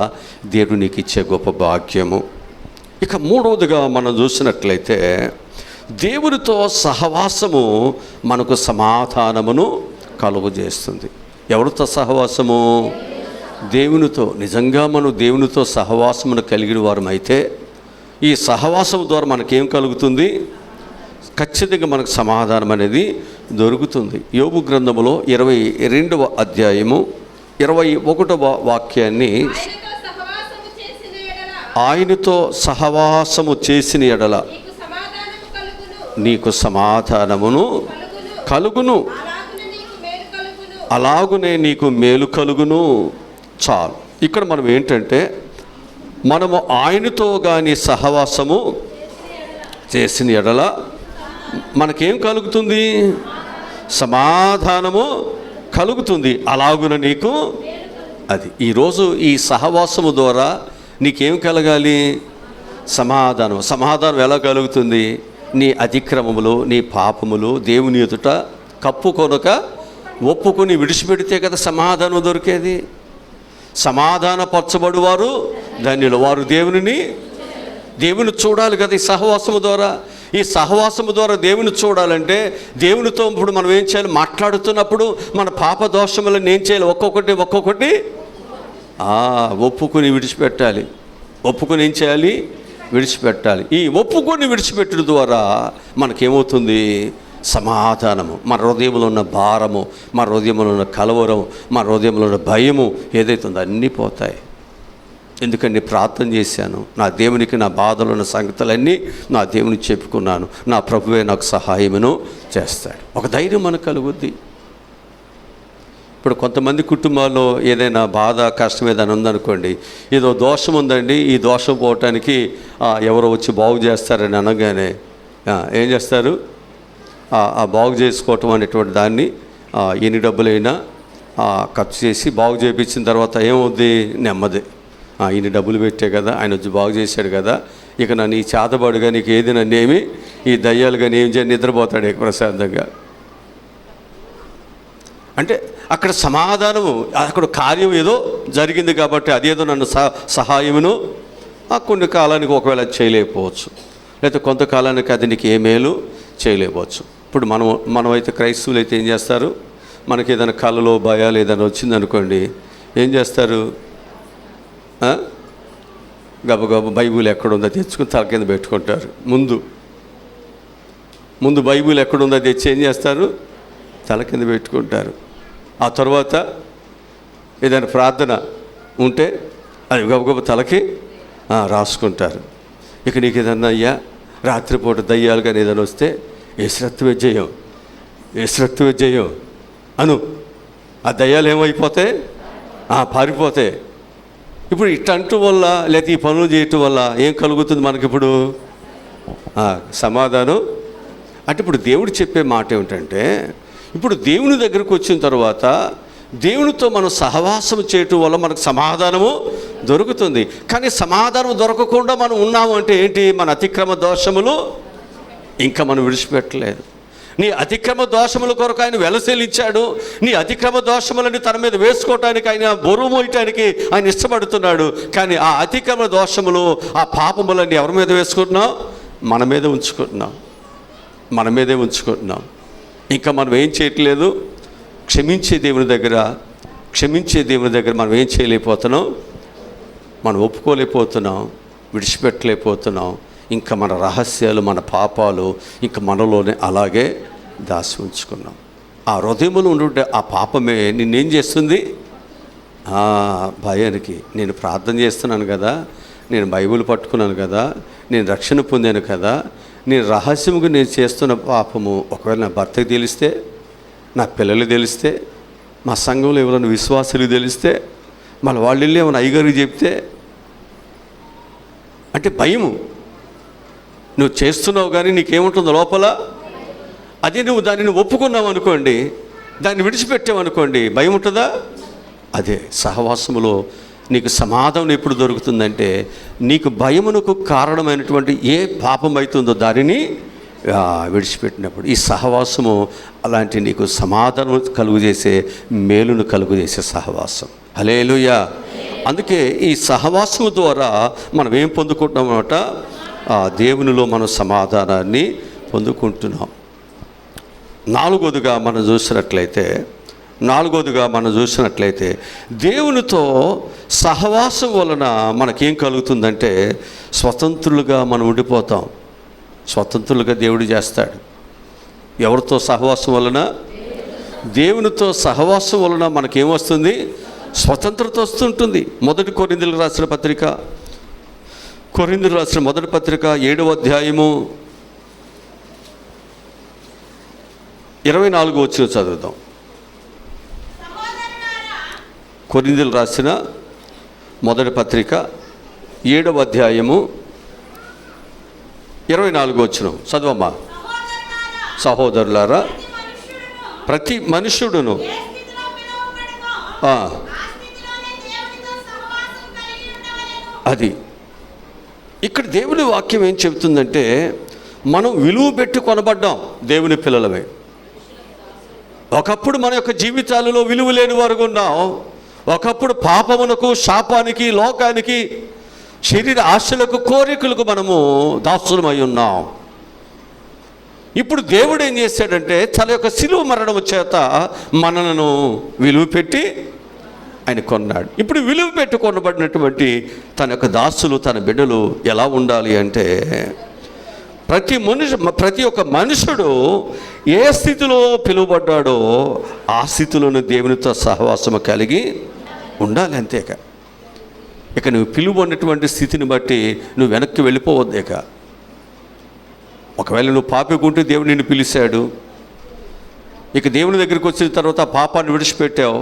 [SPEAKER 1] దేవుడు నీకు ఇచ్చే గొప్ప భాగ్యము. ఇక మూడవదిగా మనం చూసినట్లయితే, దేవునితో సహవాసము మనకు సమాధానమును కలుగజేస్తుంది. ఎవరితో సహవాసము? దేవునితో. నిజంగా మనం దేవునితో సహవాసమును కలిగిన వారమైతే ఈ సహవాసం ద్వారా మనకేం కలుగుతుంది? ఖచ్చితంగా మనకు సమాధానం అనేది దొరుకుతుంది. యోబు గ్రంథములో 22వ అధ్యాయము 21వ వాక్యాన్ని, ఆయనతో సహవాసము చేసిన ఎడల నీకు సమాధానమును కలుగును, అలాగునే నీకు మేలు కలుగును. చాలు. ఇక్కడ మనం ఏంటంటే, మనము ఆయనతో కానీ సహవాసము చేసిన ఎడల మనకేం కలుగుతుంది? సమాధానము కలుగుతుంది. అలాగున నీకు అది. ఈరోజు ఈ సహవాసము ద్వారా నీకేం కలగాలి? సమాధానం. సమాధానం ఎలా కలుగుతుంది? నీ అతిక్రమములు, నీ పాపములు దేవుని ఎదుట కప్పుకొనక ఒప్పుకొని విడిచిపెడితే కదా సమాధానం దొరికేది. సమాధానపరచబడువారు ధన్యులు, వారు దేవుని చూడాలి కదా ఈ సహవాసము ద్వారా. ఈ సహవాసము ద్వారా దేవుని చూడాలంటే, దేవునితో ఇప్పుడు మనం ఏం చేయాలి? మాట్లాడుతున్నప్పుడు మన పాప దోషములను ఏం చేయాలి? ఒక్కొక్కటి ఒప్పుకొని విడిచిపెట్టాలి. ఒప్పుకొని ఏం చేయాలి? విడిచిపెట్టాలి. ఈ ఒప్పుకొని విడిచిపెట్టడం ద్వారా మనకేమవుతుంది? సమాధానము, మన హృదయంలో ఉన్న భారము, మన హృదయంలో ఉన్న కలవరం, మన హృదయంలో ఉన్న భయము ఏదైతే ఉందో అన్నీ పోతాయి. ఎందుకంటే ప్రార్థన చేశాను, నా దేవునికి నా బాధలు ఉన్న సంగతులన్నీ నా దేవునికి చెప్పుకున్నాను, నా ప్రభువే నాకు సహాయమును చేస్తాడు. ఒక ధైర్యం మనకు కలుగుద్ది. ఇప్పుడు కొంతమంది కుటుంబాల్లో ఏదైనా బాధ కష్టం ఏదైనా ఉందనుకోండి, ఏదో దోషం ఉందండి, ఈ దోషం పోవటానికి ఎవరో వచ్చి బాగు చేస్తారని అనగానే ఏం చేస్తారు? ఆ బాగు చేసుకోవటం అనేటువంటి దాన్ని ఎన్ని డబ్బులైనా ఖర్చు చేసి బాగు చేయించిన తర్వాత ఏమవుద్ది? నెమ్మది. ఇన్ని డబ్బులు పెట్టే కదా, ఆయన వచ్చి బాగు చేశాడు కదా, ఇక నన్ను ఈ చేతబడుగా నీకు ఏది నన్నేమి, ఈ దయ్యాలు కానీ ఏం చేయాలి, నిద్రపోతాడు ప్రశాంతంగా. అంటే అక్కడ సమాధానము, అక్కడ కార్యం ఏదో జరిగింది కాబట్టి అదేదో నన్ను సహాయమును కొన్ని కాలానికి ఒకవేళ చేయలేకపోవచ్చు, లేకపోతే కొంతకాలానికి అది నీకు ఏ మేలు చేయలేకపోవచ్చు. ఇప్పుడు మనమైతే క్రైస్తవులు అయితే ఏం చేస్తారు? మనకి ఏదైనా కళలో భయాలు ఏదైనా వచ్చిందనుకోండి, ఏం చేస్తారు? గబగబ బైబిల్ ఎక్కడుందో తెచ్చుకుని తల కింద పెట్టుకుంటారు. ముందు బైబిల్ ఎక్కడుందో తెచ్చి ఏం చేస్తారు? తల కింద పెట్టుకుంటారు. ఆ తర్వాత ఏదైనా ప్రార్థన ఉంటే అది గబగబ తలకి రాసుకుంటారు. ఇక నీకు ఏదన్నా అయ్యా రాత్రిపూట దయ్యాలు కానీ ఏదైనా వస్తే ఏసురక్తమే జయం అను, ఆ దయ్యాలు ఏమైపోతాయి? పారిపోతాయి. ఇప్పుడు ఇట్టంటూ వల్ల లేకపోతే ఈ పనులు చేయటం వల్ల ఏం కలుగుతుంది మనకిప్పుడు? సమాధానం. అంటే ఇప్పుడు దేవుడు చెప్పే మాట ఏమిటంటే, ఇప్పుడు దేవుని దగ్గరకు వచ్చిన తర్వాత దేవునితో మనం సహవాసం చేయటం వల్ల మనకు సమాధానము దొరుకుతుంది. కానీ సమాధానం దొరకకుండా మనం ఉన్నాము అంటే ఏంటి? మన అతిక్రమ దోషములు ఇంకా మనం విడిచిపెట్టలేదు. నీ అతిక్రమ దోషముల కొరకు ఆయన వెలసెలిచ్చాడు. నీ అతిక్రమ దోషములని తన మీద వేసుకోవటానికి, ఆయన బరువు మోయటానికి ఆయన ఇష్టపడుతున్నాడు. కానీ ఆ అతిక్రమ దోషములు, ఆ పాపములన్నీ ఎవరి మీద వేసుకుంటున్నాం? మన మీదే ఉంచుకుంటున్నాం. ఇంకా మనం ఏం చేయట్లేదు? క్షమించే దేవుని దగ్గర మనం ఏం చేయలేకపోతున్నాం? మనం ఒప్పుకోలేకపోతున్నాం, విడిచిపెట్టలేకపోతున్నాం. ఇంకా మన రహస్యాలు, మన పాపాలు ఇంకా మనలోనే అలాగే దాచి ఉంచుకున్నాం. ఆ హృదయంలో ఉండే ఆ పాపమే నిన్నేం చేస్తుంది? భయానికి. నేను ప్రార్థన చేస్తున్నాను కదా, నేను బైబిల్ పట్టుకున్నాను కదా, నేను రక్షణ పొందాను కదా, నేను రహస్యముగా నేను చేస్తున్న పాపము ఒకవేళ నా భర్తకి తెలిస్తే, నా పిల్లలు తెలిస్తే, మా సంఘంలో ఎవరైనా విశ్వాసులు తెలిస్తే, మళ్ళీ వాళ్ళు వెళ్ళి ఏమైనా అయ్యగారికి చెప్తే, అంటే భయము. నువ్వు చేస్తున్నావు కానీ నీకేముంటుందో లోపల? అదే నువ్వు దానిని ఒప్పుకున్నావు అనుకోండి, దాన్ని విడిచిపెట్టావు అనుకోండి, భయం ఉంటుందా? అదే సహవాసములో నీకు సమాధానం ఎప్పుడు దొరుకుతుందంటే, నీకు భయమునకు కారణమైనటువంటి ఏ పాపం అవుతుందో దానిని విడిచిపెట్టినప్పుడు. ఈ సహవాసము అలాంటి నీకు సమాధానం కలుగజేసే, మేలును కలుగజేసే సహవాసం. హల్లెలూయా. అందుకే ఈ సహవాసము ద్వారా మనం ఏం పొందుకుంటున్నాం అన్నమాట? దేవునిలో మనం సమాధానాన్ని పొందుకుంటున్నాం. నాలుగోదిగా మనం చూసినట్లయితే దేవునితో సహవాసం వలన మనకేం కలుగుతుందంటే, స్వతంత్రులుగా మనం ఉండిపోతాం. స్వతంత్రులుగా దేవుడు చేస్తాడు. ఎవరితో సహవాసం వలన? దేవునితో సహవాసం వలన మనకేమొస్తుంది? స్వతంత్రత వస్తుంటుంది. కొరింథీయులకు రాసిన మొదటి పత్రిక 7వ అధ్యాయము 24వ వచనం చదువుదాం. కొరింథీయులకు రాసిన మొదటి పత్రిక 7వ అధ్యాయము 24వ వచనం చదవమ్మా. సహోదరులారా, ప్రతి మనుష్యుడును అది ఇక్కడ దేవుని వాక్యం ఏం చెబుతుందంటే, మనం విలువ పెట్టి కొనబడ్డాం దేవుని పిల్లలమే. ఒకప్పుడు మన యొక్క జీవితాలలో విలువ లేని వారు ఉన్నాం. ఒకప్పుడు పాపమునకు, శాపానికి, లోకానికి, శరీర ఆశలకు, కోరికలకు మనము దాసులమై ఉన్నాం. ఇప్పుడు దేవుడు ఏం చేశాడంటే, తన యొక్క శిలువ మరణము చేత మనలను విలువ పెట్టి ఆయన కొన్నాడు. ఇప్పుడు విలువ పెట్టి కొనబడినటువంటి తన యొక్క దాసులు, తన బిడ్డలు ఎలా ఉండాలి అంటే, ప్రతి ఒక్క మనుషుడు ఏ స్థితిలో పిలువబడ్డాడో ఆ స్థితిలోని దేవునితో సహవాసము కలిగి ఉండాలి. అంతేక ఇక నువ్వు పిలువన్నటువంటి స్థితిని బట్టి నువ్వు వెనక్కి వెళ్ళిపోవద్దేక. ఒకవేళ నువ్వు పాపికుంటే దేవుడు నిన్ను పిలిచాడు, ఇక దేవుని దగ్గరికి వచ్చిన తర్వాత ఆ పాపాన్ని విడిచిపెట్టావు,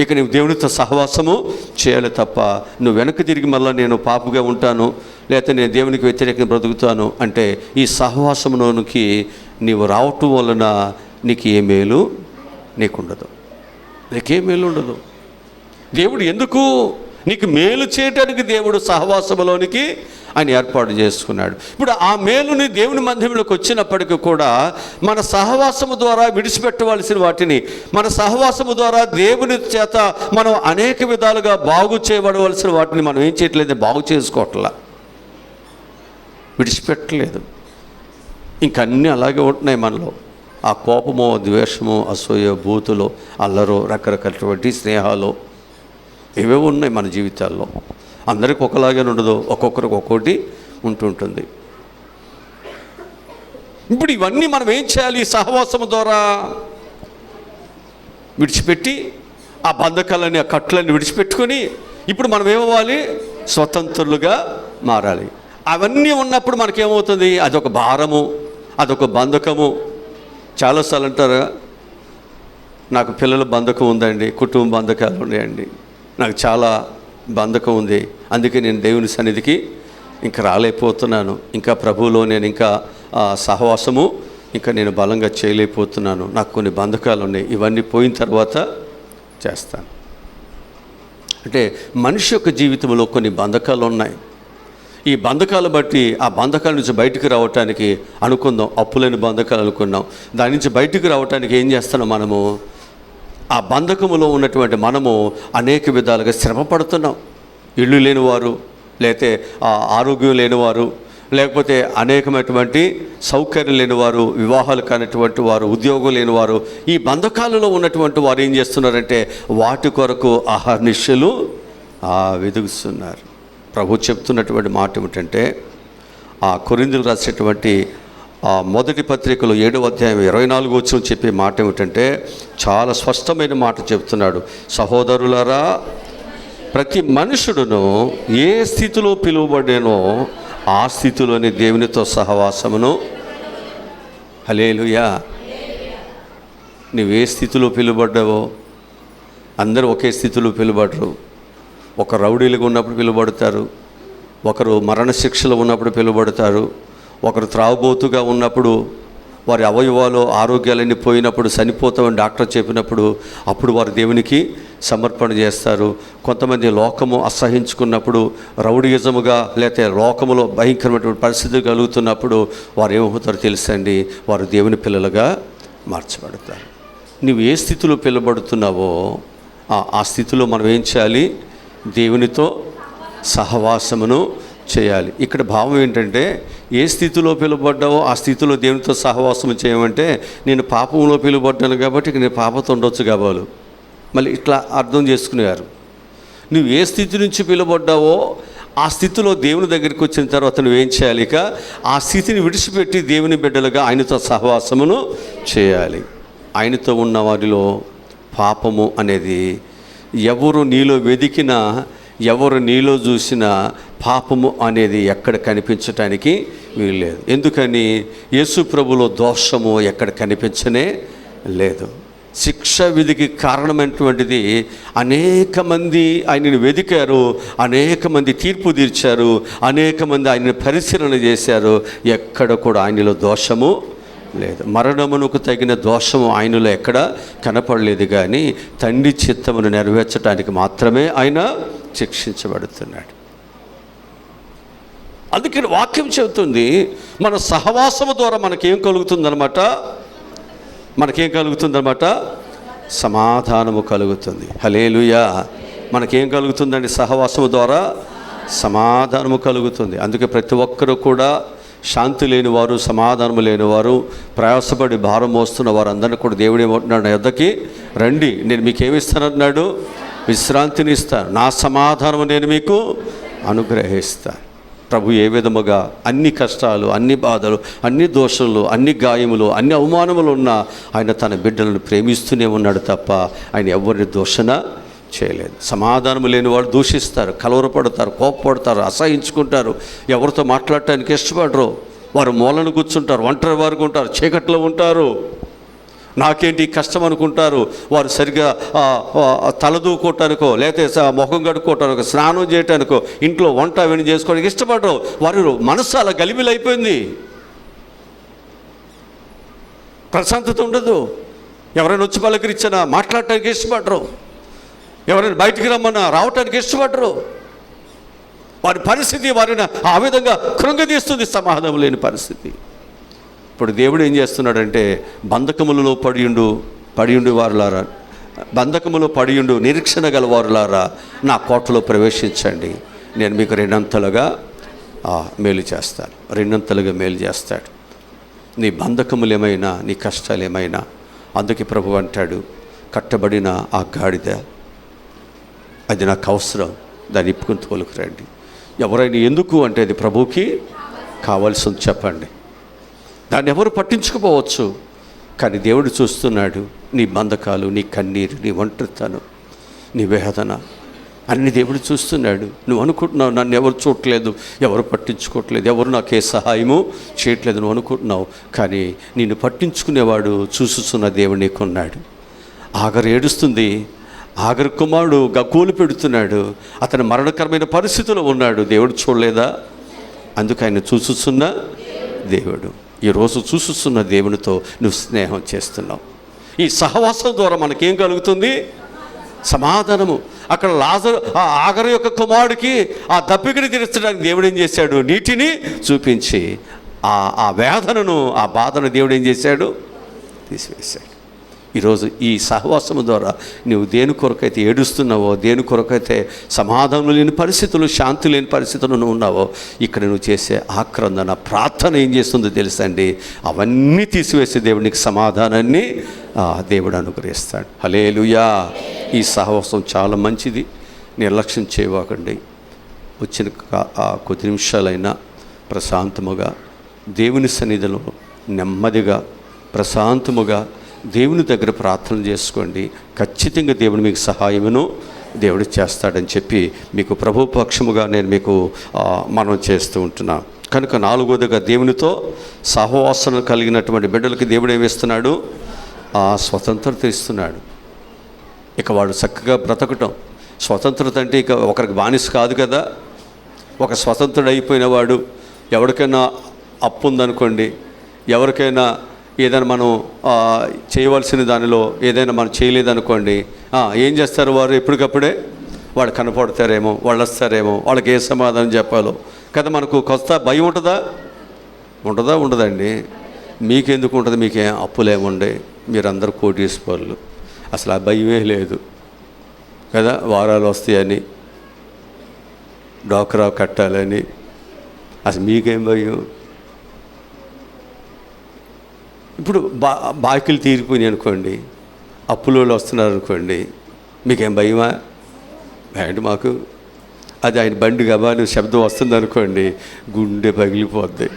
[SPEAKER 1] ఇక నువ్వు దేవునితో సహవాసము చేయాలి తప్ప నువ్వు వెనక్కి తిరిగి మళ్ళీ నేను పాపుగా ఉంటాను, లేకపోతే నేను దేవునికి వ్యతిరేకంగా బ్రతుకుతాను అంటే ఈ సహవాసంలోనికి నీవు రావటం వలన నీకు ఏ మేలు నీకుండదు, నీకే మేలు ఉండదు. దేవుడు ఎందుకు నీకు మేలు చేయడానికి దేవుడు సహవాసంలోనికి ఆయన ఏర్పాటు చేసుకున్నాడు. ఇప్పుడు ఆ మేలుని దేవుని మందిరంలోకి వచ్చినప్పటికీ కూడా మన సహవాసము ద్వారా విడిచిపెట్టవలసిన వాటిని, మన సహవాసము ద్వారా దేవుని చేత మనం అనేక విధాలుగా బాగు చేయబడవలసిన వాటిని మనం ఏం చేయట్లేదు, బాగు చేసుకోవట్లా, విడిచిపెట్టలేదు. ఇంకన్నీ అలాగే ఉంటున్నాయి మనలో. ఆ కోపమో, ద్వేషమో, అసూయ, బూతులో, అల్లరో, రకరకాలటువంటి స్నేహాలు ఇవే ఉన్నాయి మన జీవితాల్లో. అందరికి ఒకలాగే ఉండదు, ఒక్కొక్కరికి ఒక్కొక్కటి ఉంటుంటుంది. ఇప్పుడు ఇవన్నీ మనం ఏం చేయాలి? సహవాసం ద్వారా విడిచిపెట్టి ఆ బంధకాలని, ఆ కట్టులని విడిచిపెట్టుకొని ఇప్పుడు మనం ఏమవ్వాలి? స్వతంత్రులుగా మారాలి. అవన్నీ ఉన్నప్పుడు మనకేమవుతుంది? అదొక భారము, అదొక బంధకము. చాలాసార్లు అంటారు, నాకు పిల్లల బంధకం ఉందండి, కుటుంబ బంధకాలు ఉన్నాయండి, నాకు చాలా బంధకం ఉంది, అందుకే నేను దేవుని సన్నిధికి ఇంకా రాలేకపోతున్నాను, ఇంకా ప్రభువులో నేను ఇంకా సహవాసము ఇంకా నేను బలంగా చేయలేకపోతున్నాను, నాకు కొన్ని బంధకాలు ఉన్నాయి, ఇవన్నీ పోయిన తర్వాత చేస్తాను. అంటే మనిషి యొక్క జీవితంలో కొన్ని బంధకాలు ఉన్నాయి. ఈ బంధకాలు బట్టి ఆ బంధకాల నుంచి బయటకు రావటానికి అనుకుందాం, అప్పులేని బంధకాలు అనుకున్నాం, దాని నుంచి బయటకు రావటానికి ఏం చేస్తున్నాం? మనము ఆ బంధకములో ఉన్నటువంటి మనము అనేక విధాలుగా శ్రమ పడుతున్నాం. ఇళ్ళు లేనివారు, లేకపోతే ఆరోగ్యం లేనివారు, లేకపోతే అనేకమైనటువంటి సౌకర్యం లేనివారు, వివాహాలు కానటువంటి వారు, ఉద్యోగం లేనివారు, ఈ బంధకాలలో ఉన్నటువంటి వారు ఏం చేస్తున్నారంటే వాటి కొరకు అహర్నిశలు వెదుగుతున్నారు. ప్రభు చెప్తున్నటువంటి మాట ఏమిటంటే, ఆ కొరింథీయులు రాసేటువంటి మొదటి పత్రికలో 7వ అధ్యాయం 24వ వచనం చెప్పే మాట ఏమిటంటే చాలా స్పష్టమైన మాట చెప్తున్నాడు. సహోదరులారా, ప్రతి మనుషుడును ఏ స్థితిలో పిలువబడేనో ఆ స్థితిలోని దేవునితో సహవాసమును. హల్లెలూయా. నువ్వే స్థితిలో పిలువబడ్డావో, అందరూ ఒకే స్థితిలో పిలువబడరు. ఒక రౌడీలుగా ఉన్నప్పుడు పిలువబడతారు, ఒకరు మరణశిక్షలో ఉన్నప్పుడు పిలువబడతారు, ఒకరు త్రాగుబోతుగా ఉన్నప్పుడు, వారి అవయవాలు ఆరోగ్యాలన్నీ పోయినప్పుడు, చనిపోతామని డాక్టర్ చెప్పినప్పుడు అప్పుడు వారు దేవునికి సమర్పణ చేస్తారు. కొంతమంది లోకము అసహించుకున్నప్పుడు, రౌడీయిజముగా లేకపోతే లోకములో భయంకరమైనటువంటి పరిస్థితులు కలుగుతున్నప్పుడు వారు ఏమవుతారో తెలుసండి, వారు దేవుని పిల్లలుగా మార్చబడతారు. నువ్వు ఏ స్థితిలో పిలువబడుతున్నావో ఆ స్థితిలో మనం ఏం చేయాలి? దేవునితో సహవాసమును చేయాలి. ఇక్కడ భావం ఏంటంటే, ఏ స్థితిలో పిలువబడ్డావో ఆ స్థితిలో దేవునితో సహవాసం చేయమంటే, నేను పాపంలో పిలువబడ్డాను కాబట్టి ఇక నేను పాపంతో ఉండొచ్చు కాబోలు. మళ్ళీ ఇట్లా అర్థం చేసుకునేవారు. నువ్వు ఏ స్థితి నుంచి పిలువబడ్డావో ఆ స్థితిలో దేవుని దగ్గరికి వచ్చిన తర్వాత నువ్వేం చేయాలి? ఇక ఆ స్థితిని విడిచిపెట్టి దేవుని బిడ్డలుగా ఆయనతో సహవాసమును చేయాలి. ఆయనతో ఉన్న వారిలో పాపము అనేది ఎవరు నీలో వెదికినా, ఎవరు నీలో చూసినా పాపము అనేది ఎక్కడ కనిపించటానికి వీల్లేదు. ఎందుకని? యేసు ప్రభులో దోషము ఎక్కడ కనిపించనే లేదు. శిక్ష విధికి కారణమైనటువంటిది అనేక మంది ఆయనను వెదికారు, అనేక మంది తీర్పు తీర్చారు, అనేక మంది ఆయనను పరిశీలన చేశారు, ఎక్కడ కూడా ఆయనలో దోషము లేదు. మరణమునకు తగిన దోషము ఆయనలో ఎక్కడ కనపడలేదు. కానీ తండ్రి చిత్తమును నెరవేర్చడానికి మాత్రమే ఆయన శిక్షించబడుతున్నాడు. అందుకని వాక్యం చెబుతుంది, మన సహవాసము ద్వారా మనకేం కలుగుతుందన్నమాట? మనకేం కలుగుతుందన్నమాట? సమాధానము కలుగుతుంది. హల్లెలూయా. మనకేం కలుగుతుందండి? సహవాసము ద్వారా సమాధానము కలుగుతుంది. అందుకే ప్రతి ఒక్కరూ కూడా శాంతి లేనివారు, సమాధానము లేనివారు, ప్రయాసపడి భారం మోస్తున్న వారందరినీ కూడా దేవుడు ఏమంటున్నాడు? నా యొద్దకి రండి, నేను మీకు ఏమి ఇస్తానన్నాడు? విశ్రాంతిని ఇస్తాను, నా సమాధానము నేను మీకు అనుగ్రహిస్తాను. ప్రభు ఏ విధముగా అన్ని కష్టాలు, అన్ని బాధలు, అన్ని దోషములు, అన్ని గాయములు, అన్ని అవమానములు ఉన్నా ఆయన తన బిడ్డలను ప్రేమిస్తూనే ఉన్నాడు తప్ప ఆయన ఎవరిని దూషణ చేయలేదు. సమాధానము లేని వాళ్ళు దూషిస్తారు, కలవరపడతారు, కోపపడతారు, అసహించుకుంటారు, ఎవరితో మాట్లాడటానికి ఇష్టపడరు, వారు మూలను కూర్చుంటారు, ఒంటరి వారికి ఉంటారు, చీకట్లో ఉంటారు, నాకేంటి కష్టం అనుకుంటారు. వారు సరిగ్గా తలదూకోవటానికో లేకపోతే ముఖం కడుక్కోవటానికో స్నానం చేయటానికో ఇంట్లో వంట అవన్నీ చేసుకోవడానికి ఇష్టపడరు. వారి మనస్సు అలా గలిబిలైపోయింది, ప్రశాంతత ఉండదు. ఎవరైనా వచ్చి పలకరించినా మాట్లాడటానికి ఇష్టపడరు, ఎవరైనా బయటికి రమ్మన్నా రావటానికి ఇష్టపడరు. వారి పరిస్థితి వారిని ఆ విధంగా కృంగదీస్తుంది, సమాధానం లేని పరిస్థితి. ఇప్పుడు దేవుడు ఏం చేస్తున్నాడంటే బంధకములలో పడియుండు వారులారా, బంధకములో పడియుండు నిరీక్షణ గల వారులారా నా కోటలో ప్రవేశించండి, నేను మీకు రెండంతలుగా మేలు చేస్తాను. రెండంతలుగా మేలు చేస్తాడు. నీ బంధకములు ఏమైనా, నీ కష్టాలు ఏమైనా, అందుకే ప్రభు అంటాడు, కట్టబడిన ఆ గాడిద అది నాకు అవసరం, దాన్ని ఇప్పుకుని తోలుకురండి. ఎవరైనా ఎందుకు అంటే అది ప్రభువుకి కావాల్సి చెప్పండి. దాన్ని ఎవరు పట్టించుకోవచ్చు, కానీ దేవుడు చూస్తున్నాడు. నీ బంధకాలు, నీ కన్నీరు, నీ ఒంటరితనం, నీ వేదన అన్ని దేవుడు చూస్తున్నాడు. నువ్వు అనుకుంటున్నావు నన్ను ఎవరు చూడట్లేదు, ఎవరు పట్టించుకోవట్లేదు, ఎవరు నాకు ఏ సహాయము చేయట్లేదు నువ్వు అనుకుంటున్నావు. కానీ నిన్ను పట్టించుకునేవాడు చూస్తున్న దేవుడు నీకున్నాడు. ఆగరు ఏడుస్తుంది, ఆగరు కుమారుడు గగ్గోలు పెడుతున్నాడు, అతను మరణకరమైన పరిస్థితిలో ఉన్నాడు. దేవుడు చూడలేదా? అందుకు ఆయన చూస్తున్న దేవుడు. ఈరోజు చూస్తున్న దేవునితో నువ్వు స్నేహం చేస్తున్నావు. ఈ సహవాసం ద్వారా మనకేం కలుగుతుంది? సమాధానము. అక్కడ ఆగరు యొక్క కుమారుడికి ఆ దప్పికని తీర్చడానికి దేవుడు ఏం చేశాడు? నీటిని చూపించి ఆ వేదనను, ఆ బాధను దేవుడు ఏం చేశాడు? తీసివేశాడు. ఈరోజు ఈ సహవాసము ద్వారా నువ్వు దేని కొరకైతే ఏడుస్తున్నావో, దేని కొరకైతే సమాధానం లేని పరిస్థితులు, శాంతి లేని పరిస్థితులు నువ్వు ఉన్నావో, ఇక్కడ నువ్వు చేసే ఆక్రందన ప్రార్థన ఏం చేస్తుందో తెలుసండి, అవన్నీ తీసివేసే దేవుడు నీకు సమాధానాన్ని దేవుడు అనుగ్రహిస్తాడు. హల్లెలూయా. ఈ సహవాసం చాలా మంచిది, నిర్లక్ష్యం చేయవాకండి. వచ్చిన కొద్ది నిమిషాలైనా ప్రశాంతముగా దేవుని సన్నిధిలో నెమ్మదిగా ప్రశాంతముగా దేవుని దగ్గర ప్రార్థన చేసుకోండి. ఖచ్చితంగా దేవుడు మీకు సహాయమును దేవుడు చేస్తాడని చెప్పి మీకు ప్రభు పక్షముగా నేను మీకు మనం చేస్తూ ఉంటున్నాను. కనుక నాలుగోదిగా దేవునితో సహవాసన కలిగినటువంటి బిడ్డలకి దేవుడు ఏమిస్తున్నాడు? స్వతంత్రత ఇస్తున్నాడు. ఇక వాడు చక్కగా బ్రతకటం. స్వతంత్రత అంటే ఇక ఒకరికి బానిస కాదు కదా. ఒక స్వతంత్రుడు అయిపోయిన వాడు, ఎవరికైనా అప్పు ఉందనుకోండి, ఎవరికైనా ఏదైనా మనం చేయవలసిన దానిలో ఏదైనా మనం చేయలేదనుకోండి, ఏం చేస్తారు వారు? ఎప్పటికప్పుడే వాళ్ళు కనపడతారేమో, వాళ్ళు వస్తారేమో, వాళ్ళకి ఏ సమాధానం చెప్పాలో కదా. మనకు కొత్త భయం ఉంటుందా? ఉండదండి. మీకెందుకు ఉంటుంది? మీకేం అప్పులేముండే, మీరందరూ కోటీశ్వరులు, అసలు ఆ భయమే లేదు కదా. వారాలు వస్తాయని, డోక్రా కట్టాలని, అసలు మీకేం భయం? ఇప్పుడు బాకీలు తీరిపోయినాయి అనుకోండి, అప్పులోళ్ళు వస్తున్నారు అనుకోండి, మీకేం భయమా? భయండి మాకు. అది ఆయన బండి గబాలు శబ్దం వస్తుంది అనుకోండి, గుండె పగిలిపోద్ది.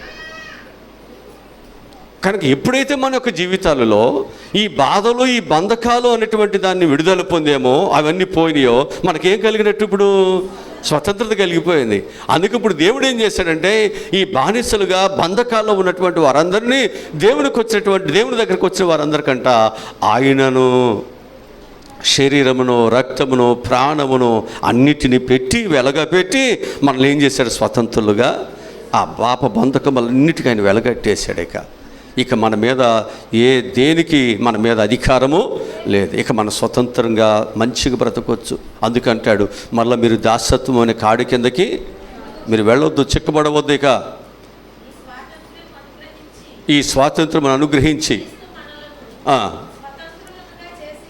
[SPEAKER 1] కనుక ఎప్పుడైతే మన యొక్క జీవితాలలో ఈ బాధలు, ఈ బంధకాలు అనేటువంటి దాన్ని విడుదల పొందేమో, అవన్నీ పోయినాయో, మనకేం కలిగినట్టు? ఇప్పుడు స్వతంత్రత కలిగిపోయింది. అందుకు ఇప్పుడు దేవుడు ఏం చేశాడంటే, ఈ బానిసలుగా బంధకాల్లో ఉన్నటువంటి వారందరినీ దేవుని దగ్గరికి వచ్చిన వారందరికంట ఆయనను శరీరమును, రక్తమును, ప్రాణమును అన్నిటినీ పెట్టి వెలగపెట్టి మనల్ని ఏం చేశాడు? స్వతంత్రులుగా ఆ పాప బంధకములన్నిటికీ ఆయన వెలగట్టేశాడు. ఇక మన మీద దేనికి మన మీద అధికారము లేదు. ఇక మన స్వతంత్రంగా మంచిగా బ్రతకొచ్చు. అందుకంటాడు, మళ్ళీ మీరు దాసత్వం అనే కాడి కిందకి మీరు వెళ్ళొద్దు, చిక్కబడవద్దు. ఇక ఈ స్వాతంత్రం అనుగ్రహించి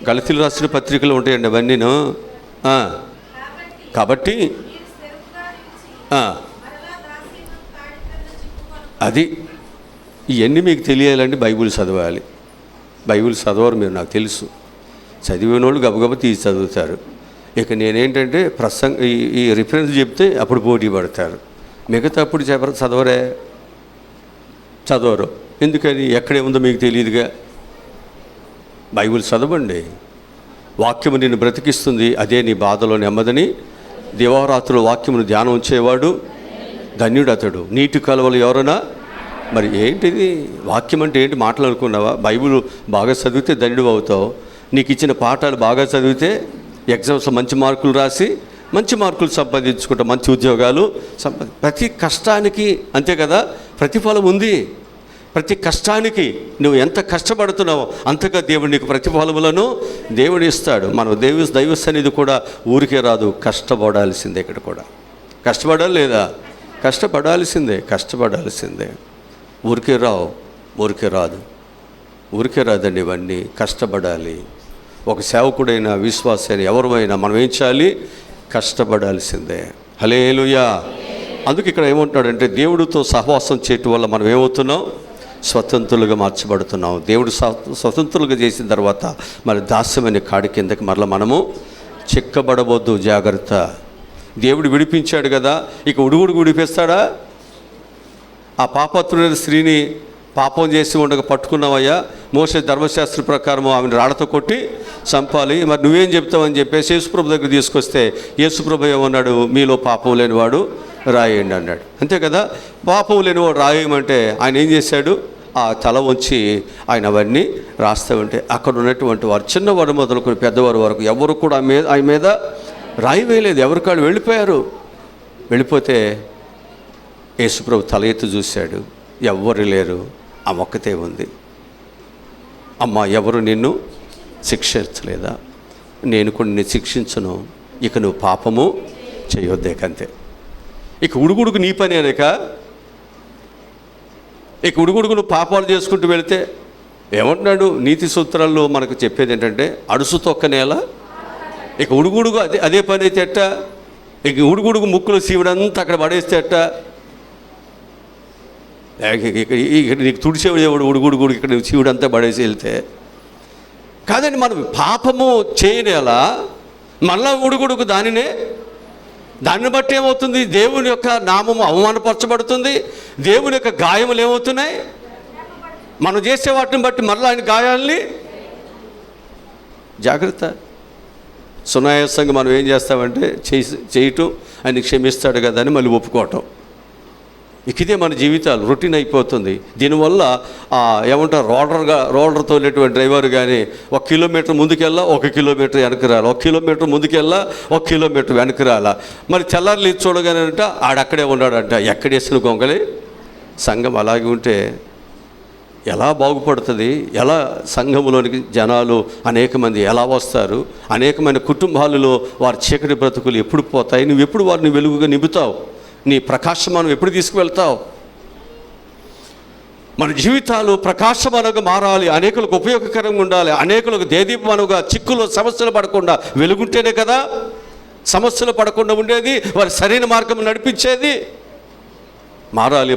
[SPEAKER 1] గలతీలు రాసిన పత్రికలు ఉంటాయండి అవన్నీను. కాబట్టి అది ఇవన్నీ మీకు తెలియాలంటే బైబిల్ చదవాలి. బైబిల్ చదవరు మీరు, నాకు తెలుసు. చదివిన వాళ్ళు గబగబ తీసి చదువుతారు. ఇక నేనేంటంటే ఈ రిఫరెన్స్ చెప్తే అప్పుడు పోటీ పడతారు. మిగతా అప్పుడు చదవరు. ఎందుకని? ఎక్కడే ఉందో మీకు తెలియదుగా. బైబిల్ చదవండి. వాక్యము నిన్ను బ్రతికిస్తుంది, అదే నీ బాధలో నెమ్మదని. దివారాత్రులు వాక్యమును ధ్యానం ఉంచేవాడు ధన్యుడు అతడు. నీటి కలవలు ఎవరైనా. మరి ఏంటిది వాక్యం అంటే ఏంటి? మాటలు అనుకున్నావా? బైబిల్ బాగా చదివితే ధన్యుడు అవుతావు. నీకు ఇచ్చిన పాఠాలు బాగా చదివితే ఎగ్జామ్స్లో మంచి మార్కులు రాసి మంచి మార్కులు సంపాదించుకుంటావు, మంచి ఉద్యోగాలు ప్రతి కష్టానికి అంతే కదా ప్రతిఫలం ఉంది. ప్రతి కష్టానికి నువ్వు ఎంత కష్టపడుతున్నావో అంతగా దేవుడు నీకు ప్రతిఫలములను దేవుడు ఇస్తాడు. మనం దైవ సన్నిధి కూడా ఊరికే రాదు, కష్టపడాల్సిందే. ఇక్కడ కూడా కష్టపడాలి లేదా? కష్టపడాల్సిందే. ఊరికే రాదండి ఇవన్నీ. కష్టపడాలి. ఒక సేవకుడైనా విశ్వాసైనా ఎవరైనా మనం ఏం చేయాలి? కష్టపడాల్సిందే. హల్లెలూయా. అందుకు ఇక్కడ ఏమంటాడంటే దేవుడితో సహవాసం చేయటం వల్ల మనం ఏమవుతున్నాం? స్వతంత్రులుగా మార్చబడుతున్నాం. దేవుడు స్వతంత్రులుగా చేసిన తర్వాత మరి దాస్యమైన కాడి కిందకి మరలా మనము చిక్కబడవద్దు. జాగ్రత్త. దేవుడు విడిపించాడు కదా, ఇక ఉడుగుడుగు విడిపిస్తాడా? ఆ పాపత్రుడైన స్త్రీని పాపం చేసి ఉండగా పట్టుకున్నావయ్యా, మోసే ధర్మశాస్త్ర ప్రకారం ఆమెను రాళ్లతో కొట్టి చంపాలి, మరి నువ్వేం చెప్తావని చెప్పేసి యేసుప్రభు దగ్గర తీసుకొస్తే యేసుప్రభు ఏమన్నాడు? మీలో పాపం లేనివాడు రాయండి అన్నాడు. అంతే కదా. పాపం లేనివాడు రాయమంటే ఆయన ఏం చేశాడు? ఆ తల వంచి ఆయన అవన్నీ రాస్తామంటే అక్కడ ఉన్నటువంటి వారు చిన్నవాడు మొదలుకొని పెద్దవారు వరకు ఎవరు కూడా ఆయన మీద రాయి వేయలేదు. ఎవరికాడు వెళ్ళిపోయారు. వెళ్ళిపోతే యేసుప్రభు తల ఎత్తి చూశాడు, ఎవ్వరు లేరు, ఆ ఒక్కతే ఉంది. అమ్మా, ఎవరు నిన్ను శిక్షించలేదా? నేను కూడా నిన్ను శిక్షించను, ఇక నువ్వు పాపము చేయొద్దేకంతే. ఇక ఉడుగుడుకు నీ పని అనేక, ఇక ఉడుగుడుకు నువ్వు పాపాలు చేసుకుంటూ వెళితే ఏమంటున్నాడు? నీతి సూత్రాల్లో మనకు చెప్పేది ఏంటంటే అడుసు తొక్క నేల. ఇక ఉడుగుడుగు అదే పని అయితే ఎట్ట? ఇక ఉడుగుడుగు ముక్కులు సీవుడంతా అక్కడ పడేస్తే ఎట్ట? ఇక్కడ నీకు తుడిచేవాడు ఎవడు? ఉడుగుడుగుడు ఇక్కడ శివుడంతా పడేసి వెళ్తే కాదండి. మనం పాపము చేయనేలా మళ్ళా ఉడుగుడుకు దాన్ని బట్టి ఏమవుతుంది? దేవుని యొక్క నామము అవమానపరచబడుతుంది. దేవుని యొక్క గాయములు ఏమవుతున్నాయి? మనం చేసే వాటిని బట్టి మళ్ళీ ఆయన గాయాలని. జాగ్రత్త. సునాయాసంగా మనం ఏం చేస్తామంటే చేయటం, ఆయన క్షమిస్తాడు కదా అని మళ్ళీ ఒప్పుకోవటం. ఇదే మన జీవితాలు రొటీన్ అయిపోతుంది. దీనివల్ల ఏమంటారు, రోలర్తో వెళ్ళేటువంటి డ్రైవర్ కానీ 1 కిలోమీటర్ ముందుకెళ్ళా 1 కిలోమీటర్ వెనక్కి రాలా, 1 కిలోమీటర్ ముందుకెళ్ళా 1 కిలోమీటర్ వెనక్కి రాలా. మరి తెల్లారులు చూడగానే అంట ఆడక్కడే ఉన్నాడంట. ఎక్కడేసిన గొంగలి. సంఘం అలాగే ఉంటే ఎలా బాగుపడుతుంది? ఎలా సంఘములోనికి జనాలు అనేక మంది ఎలా వస్తారు? అనేకమైన కుటుంబాలలో వారి చీకటి బ్రతుకులు ఎప్పుడు పోతాయి? నువ్వు ఎప్పుడు వారిని వెలుగుగా నింపుతావు? నీ ప్రకాశమానం ఎప్పుడు తీసుకువెళ్తావు? మన జీవితాలు ప్రకాశమానంగా మారాలి, అనేకులకు ఉపయోగకరంగా ఉండాలి, అనేకులకు దేదీపమానుగా చిక్కులో సమస్యలు పడకుండా వెలుగుంటేనే కదా సమస్యలు పడకుండా ఉండేది, వారి సరైన మార్గం నడిపించేది.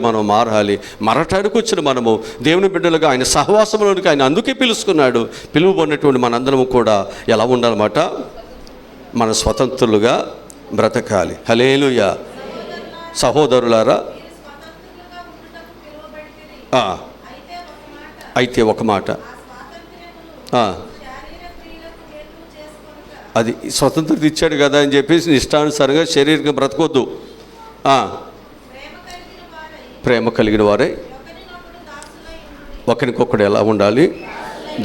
[SPEAKER 1] మనం మారాలి. మరటానికి వచ్చిన మనము దేవుని బిడ్డలుగా ఆయన సహవాసంలోనికి ఆయన అందుకే పిలుచుకున్నాడు. పిలువబడినటువంటి మనందరము కూడా ఎలా ఉండాలన్నమాట? మన స్వతంత్రులుగా బ్రతకాలి. హల్లెలూయా. సహోదరులారా, అయితే ఒక మాట, అది స్వతంత్రత ఇచ్చాడు కదా అని చెప్పేసి ఇష్టానుసారంగా శరీరంగా బ్రతకొద్దు. ప్రేమ కలిగిన వారై ఒకరికొకరు ఎలా ఉండాలి?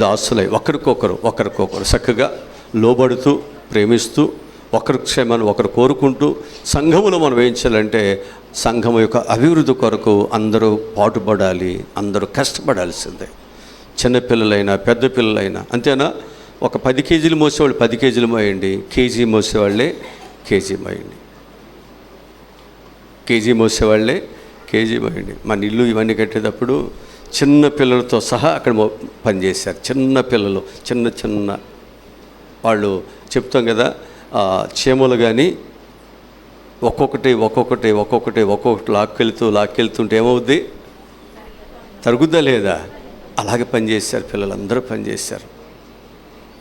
[SPEAKER 1] దాసులై ఒకరికొకరు చక్కగా లోబడుతూ ప్రేమిస్తూ ఒకరి క్షేమాన్ని ఒకరు కోరుకుంటూ సంఘములో మనం ఏం చేయాలంటే సంఘము యొక్క అభివృద్ధి కొరకు అందరూ పాటుపడాలి, అందరూ కష్టపడాల్సిందే. చిన్నపిల్లలైనా పెద్ద పిల్లలైనా అంతేనా? ఒక 10 కేజీలు మోసేవాళ్ళు 10 కేజీలు మోయండి, కేజీ మోసేవాళ్ళే కేజీ మోయండి, కేజీ మోసేవాళ్ళే కేజీ మోయండి. మన ఇల్లు ఇవన్నీ కట్టేటప్పుడు చిన్న పిల్లలతో సహా అక్కడ పనిచేశారు. చిన్న పిల్లలు చిన్న వాళ్ళు చెప్తాం కదా, చీమలు కానీ ఒక్కొక్కటి లాక్కెళ్తుంటే ఏమవుద్ది? తరుగుద్దా లేదా? అలాగే పనిచేశారు పిల్లలందరూ పనిచేశారు.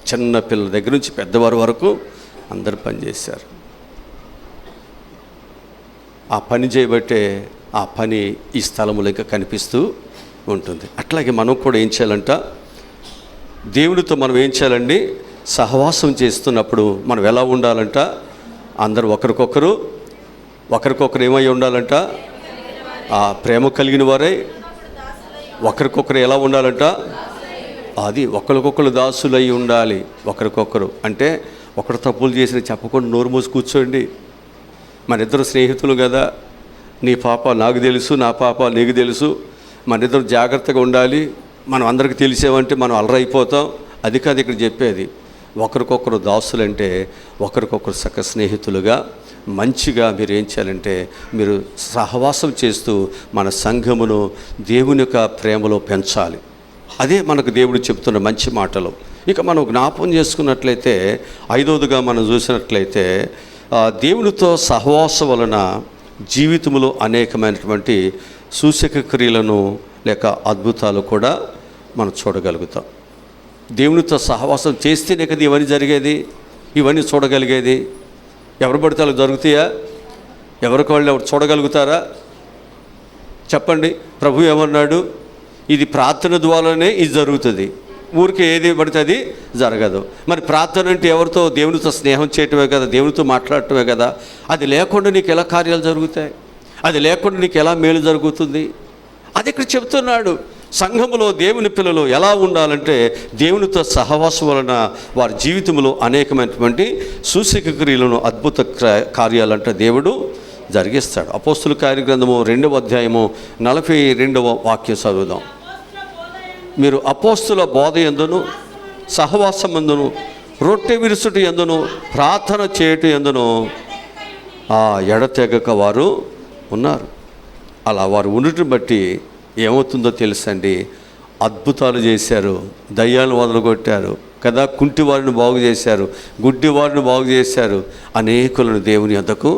[SPEAKER 1] చిన్న పిల్లల దగ్గర నుంచి పెద్దవారి వరకు అందరూ పనిచేశారు. ఆ పని చేయబట్టే ఆ పని ఈ స్థలములో ఇంకా కనిపిస్తూ ఉంటుంది. అట్లాగే మనం కూడా ఏం చేయాలంట, దేవునితో మనం ఏం చేయాలండి, సహవాసం చేస్తున్నప్పుడు మనం ఎలా ఉండాలంట, అందరూ ఒకరికొకరు ఏమై ఉండాలంట, ఆ ప్రేమ కలిగిన వారై ఒకరికొకరు ఎలా ఉండాలంట, అది ఒకరికొకరు దాసులై ఉండాలి. ఒకరికొకరు అంటే ఒకరు తప్పులు చేసిన చెప్పకుండా నోరు మూసి కూర్చోండి. మన ఇద్దరు స్నేహితులు కదా, నీ పాప నాకు తెలుసు, నా పాప నీకు తెలుసు, మన ఇద్దరు జాగ్రత్తగా ఉండాలి, మనం అందరికీ తెలిసామంటే మనం అలరైపోతాం. అది కాదు ఇక్కడ చెప్పేది. ఒకరికొకరు దాసులంటే ఒకరికొకరు సక స్నేహితులుగా మంచిగా మీరు ఏం చేయాలంటే మీరు సహవాసం చేస్తూ మన సంఘమును దేవుని యొక్క ప్రేమలో పెంచాలి. అదే మనకు దేవుడు చెప్తున్న మంచి మాటలు. ఇక మనం జ్ఞాపకం చేసుకున్నట్లయితే ఐదవదిగా మనం చూసినట్లయితే దేవునితో సహవాసం వలన జీవితంలో అనేకమైనటువంటి సూచక క్రియలను లేక అద్భుతాలు కూడా మనం చూడగలుగుతాం. దేవునితో సహవాసం చేస్తేనే కదా ఇవన్నీ జరిగేది, ఇవన్నీ చూడగలిగేది. ఎవరు పడితే వాళ్ళు జరుగుతాయా? ఎవరికి వాళ్ళు ఎవరు చూడగలుగుతారా? చెప్పండి. ప్రభు ఏమన్నాడు, ఇది ప్రార్థన ద్వారానే ఇది జరుగుతుంది, ఊరికే ఏది పడితే అది జరగదు. మరి ప్రార్థన అంటే ఎవరితో? దేవునితో స్నేహం చేయటమే కదా, దేవునితో మాట్లాడటమే కదా. అది లేకుండా నీకు ఎలా కార్యాలు జరుగుతాయి? అది లేకుండా నీకు ఎలా మేలు జరుగుతుంది? అది ఇక్కడ చెప్తున్నాడు. సంఘములో దేవుని పిల్లలు ఎలా ఉండాలంటే దేవునితో సహవాసం వలన వారి జీవితంలో అనేకమైనటువంటి సూచక క్రియలను అద్భుత కార్యాలంటే దేవుడు జరిగిస్తాడు. అపోస్తుల కార్యగ్రంథము 2వ అధ్యాయము 42వ వాక్యం చదువుదాం. మీరు అపోస్తుల బోధ యందును సహవాసమందును రొట్టె విరుచుట యందును ప్రార్థన చేయుట యందును ఎడతెగక వారు ఉన్నారు. అలా వారు ఉండటం బట్టి ఏమవుతుందో తెలుసండి, అద్భుతాలు చేశారు, దయ్యాలను వదలగొట్టారు కదా, కుంటి వారిని బాగు చేశారు, గుడ్డి వారిని బాగు చేశారు, అనేకులను దేవుని యొద్దకు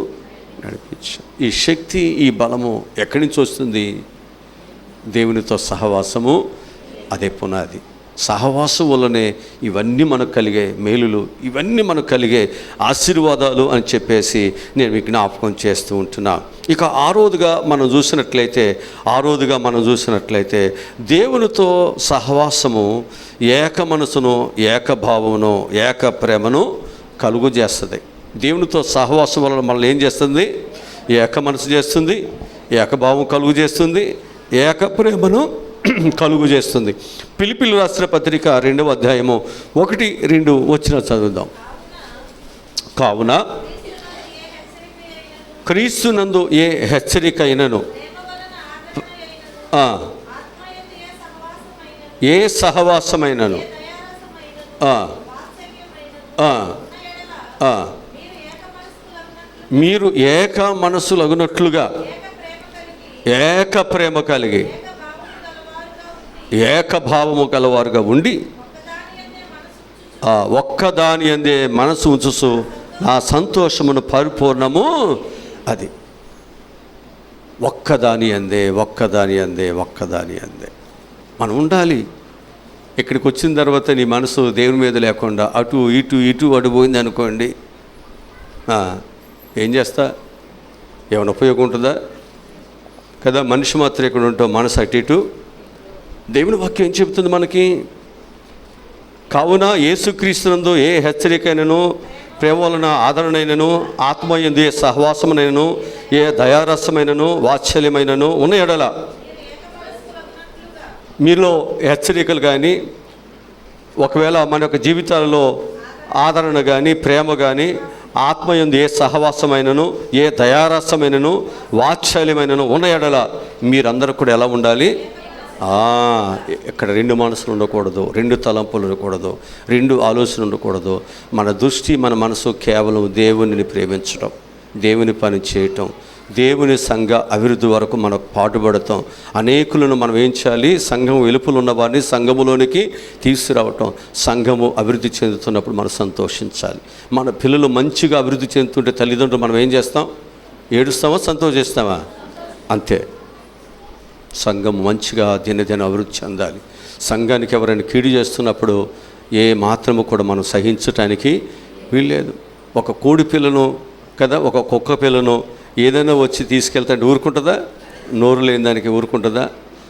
[SPEAKER 1] నడిపించారు. ఈ శక్తి, ఈ బలము ఎక్కడి నుంచి వస్తుంది? దేవునితో సహవాసము అదే పునాది. సహవాసం వల్లనే ఇవన్నీ మనకు కలిగే మేలులు, ఇవన్నీ మనకు కలిగే ఆశీర్వాదాలు అని చెప్పేసి నేను మీకు జ్ఞాపకం చేస్తూ ఉంటున్నా. ఇక ఆరోదుగా మనం చూసినట్లయితే దేవునితో సహవాసము ఏక మనసును, ఏకభావమును, ఏక ప్రేమను కలుగు చేస్తుంది. దేవునితో సహవాసం వలన మనల్ని ఏం చేస్తుంది? ఏక మనసు చేస్తుంది, ఏకభావం కలుగు చేస్తుంది, ఏక ప్రేమను కలుగు చేస్తుంది. ఫిలిప్పీయులకు రాసిన పత్రిక 2వ అధ్యాయము 1-2 వచ్చిన చదువుదాం. కావున క్రీస్తునందు ఏ హెచ్చరిక అయినను, ఏ సహవాసమైనను, మీరు ఏక మనసులగునట్లుగా ఏక ప్రేమ కలిగి ఏకభావము గలవారుగా ఉండి ఒక్కదాని అందే మనసు ఉంచుసు నా సంతోషమును పరిపూర్ణము. అది ఒక్కదాని అందే మనం ఉండాలి. ఇక్కడికి వచ్చిన తర్వాత నీ మనసు దేవుని మీద లేకుండా అటు ఇటు పోయింది అనుకోండి, ఏం చేస్తా? ఏమైనా ఉపయోగం ఉంటుందా? కదా, మనిషి మాత్రం ఇక్కడ ఉంటాం, మనసు అటు ఇటు. దేవుని వాక్యం ఏం చెబుతుంది మనకి? కావున యేసుక్రీస్తునందు ఏ హెచ్చరికైనను, ప్రేమ వలన ఆదరణైనను, ఆత్మయందు ఏ సహవాసమైనను, ఏ దయారసమైనను, వాత్సల్యమైనను ఉన్న ఎడల మీలో హెచ్చరికలు కానీ, ఒకవేళ మన యొక్క జీవితాలలో ఆదరణ కానీ, ప్రేమ కానీ, ఆత్మయందు ఏ సహవాసమైనను, ఏ దయారసమైనను, వాత్సల్యమైనను ఉన్న ఎడల మీరందరూ కూడా ఎలా ఉండాలి? ఇక్కడ 2 మనసులు ఉండకూడదు, 2 తలంపులు ఉండకూడదు, 2 ఆలోచనలు ఉండకూడదు. మన దృష్టి, మన మనసు కేవలం దేవునిని ప్రేమించడం, దేవుని పని చేయటం, దేవుని సంఘ అభివృద్ధి వరకు మనకు పాటుపడతాం. అనేకులను మనం ఏం చేయాలి? సంఘం వెలుపల ఉన్న వారిని సంఘములోనికి తీసుకురావటం. సంఘము అభివృద్ధి చెందుతున్నప్పుడు మనం సంతోషించాలి. మన పిల్లలు మంచిగా అభివృద్ధి చెందుతుంటే తల్లిదండ్రులు మనం ఏం చేస్తాం? ఏడుస్తామా? సంతోషిస్తామా? అంతే. సంఘం మంచిగా దినదిన అభివృద్ధి చెందాలి. సంఘానికి ఎవరైనా కీడు చేస్తున్నప్పుడు ఏ మాత్రము కూడా మనం సహించటానికి వీల్లేదు. ఒక కోడి పిల్లను కదా, ఒక కుక్క పిల్లను ఏదైనా వచ్చి తీసుకెళ్తే ఊరుకుంటుందా? నోరు లేని దానికి ఊరుకుంటుందా?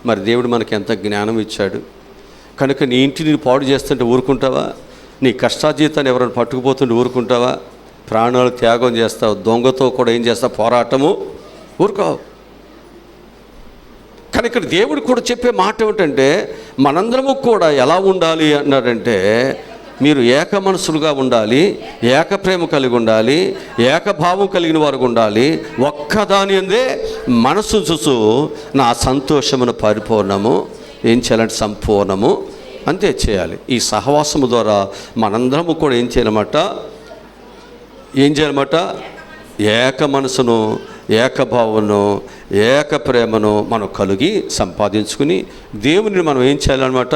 [SPEAKER 1] మరి దేవుడు మనకి ఎంత జ్ఞానం ఇచ్చాడు కనుక నీ ఇంటిని పాడు చేస్తుంటే ఊరుకుంటావా? నీ కష్టాజీతాన్ని ఎవరైనా పట్టుకుపోతుంటే ఊరుకుంటావా? ప్రాణాలు త్యాగం చేస్తావు, దొంగతో కూడా ఏం చేస్తావు? పోరాటము, ఊరుకోవు. కానీ ఇక్కడ దేవుడు కూడా చెప్పే మాట ఏమిటంటే మనందరము కూడా ఎలా ఉండాలి అన్నాడంటే మీరు ఏక మనసులుగా ఉండాలి, ఏక ప్రేమ కలిగి ఉండాలి, ఏకభావం కలిగిన వారు ఉండాలి, ఒక్కదాని అందే మనసు చూసు నా సంతోషమును పరిపూర్ణము ఏం చేయాలంటే సంపూర్ణము అంతే చేయాలి. ఈ సహవాసము ద్వారా మనందరము కూడా ఏం చేయాలన్నమాట? ఏక మనసును, ఏకభావను, ఏక ప్రేమను మనం కలిగి సంపాదించుకుని దేవుని మనం ఏం చేయాలన్నమాట?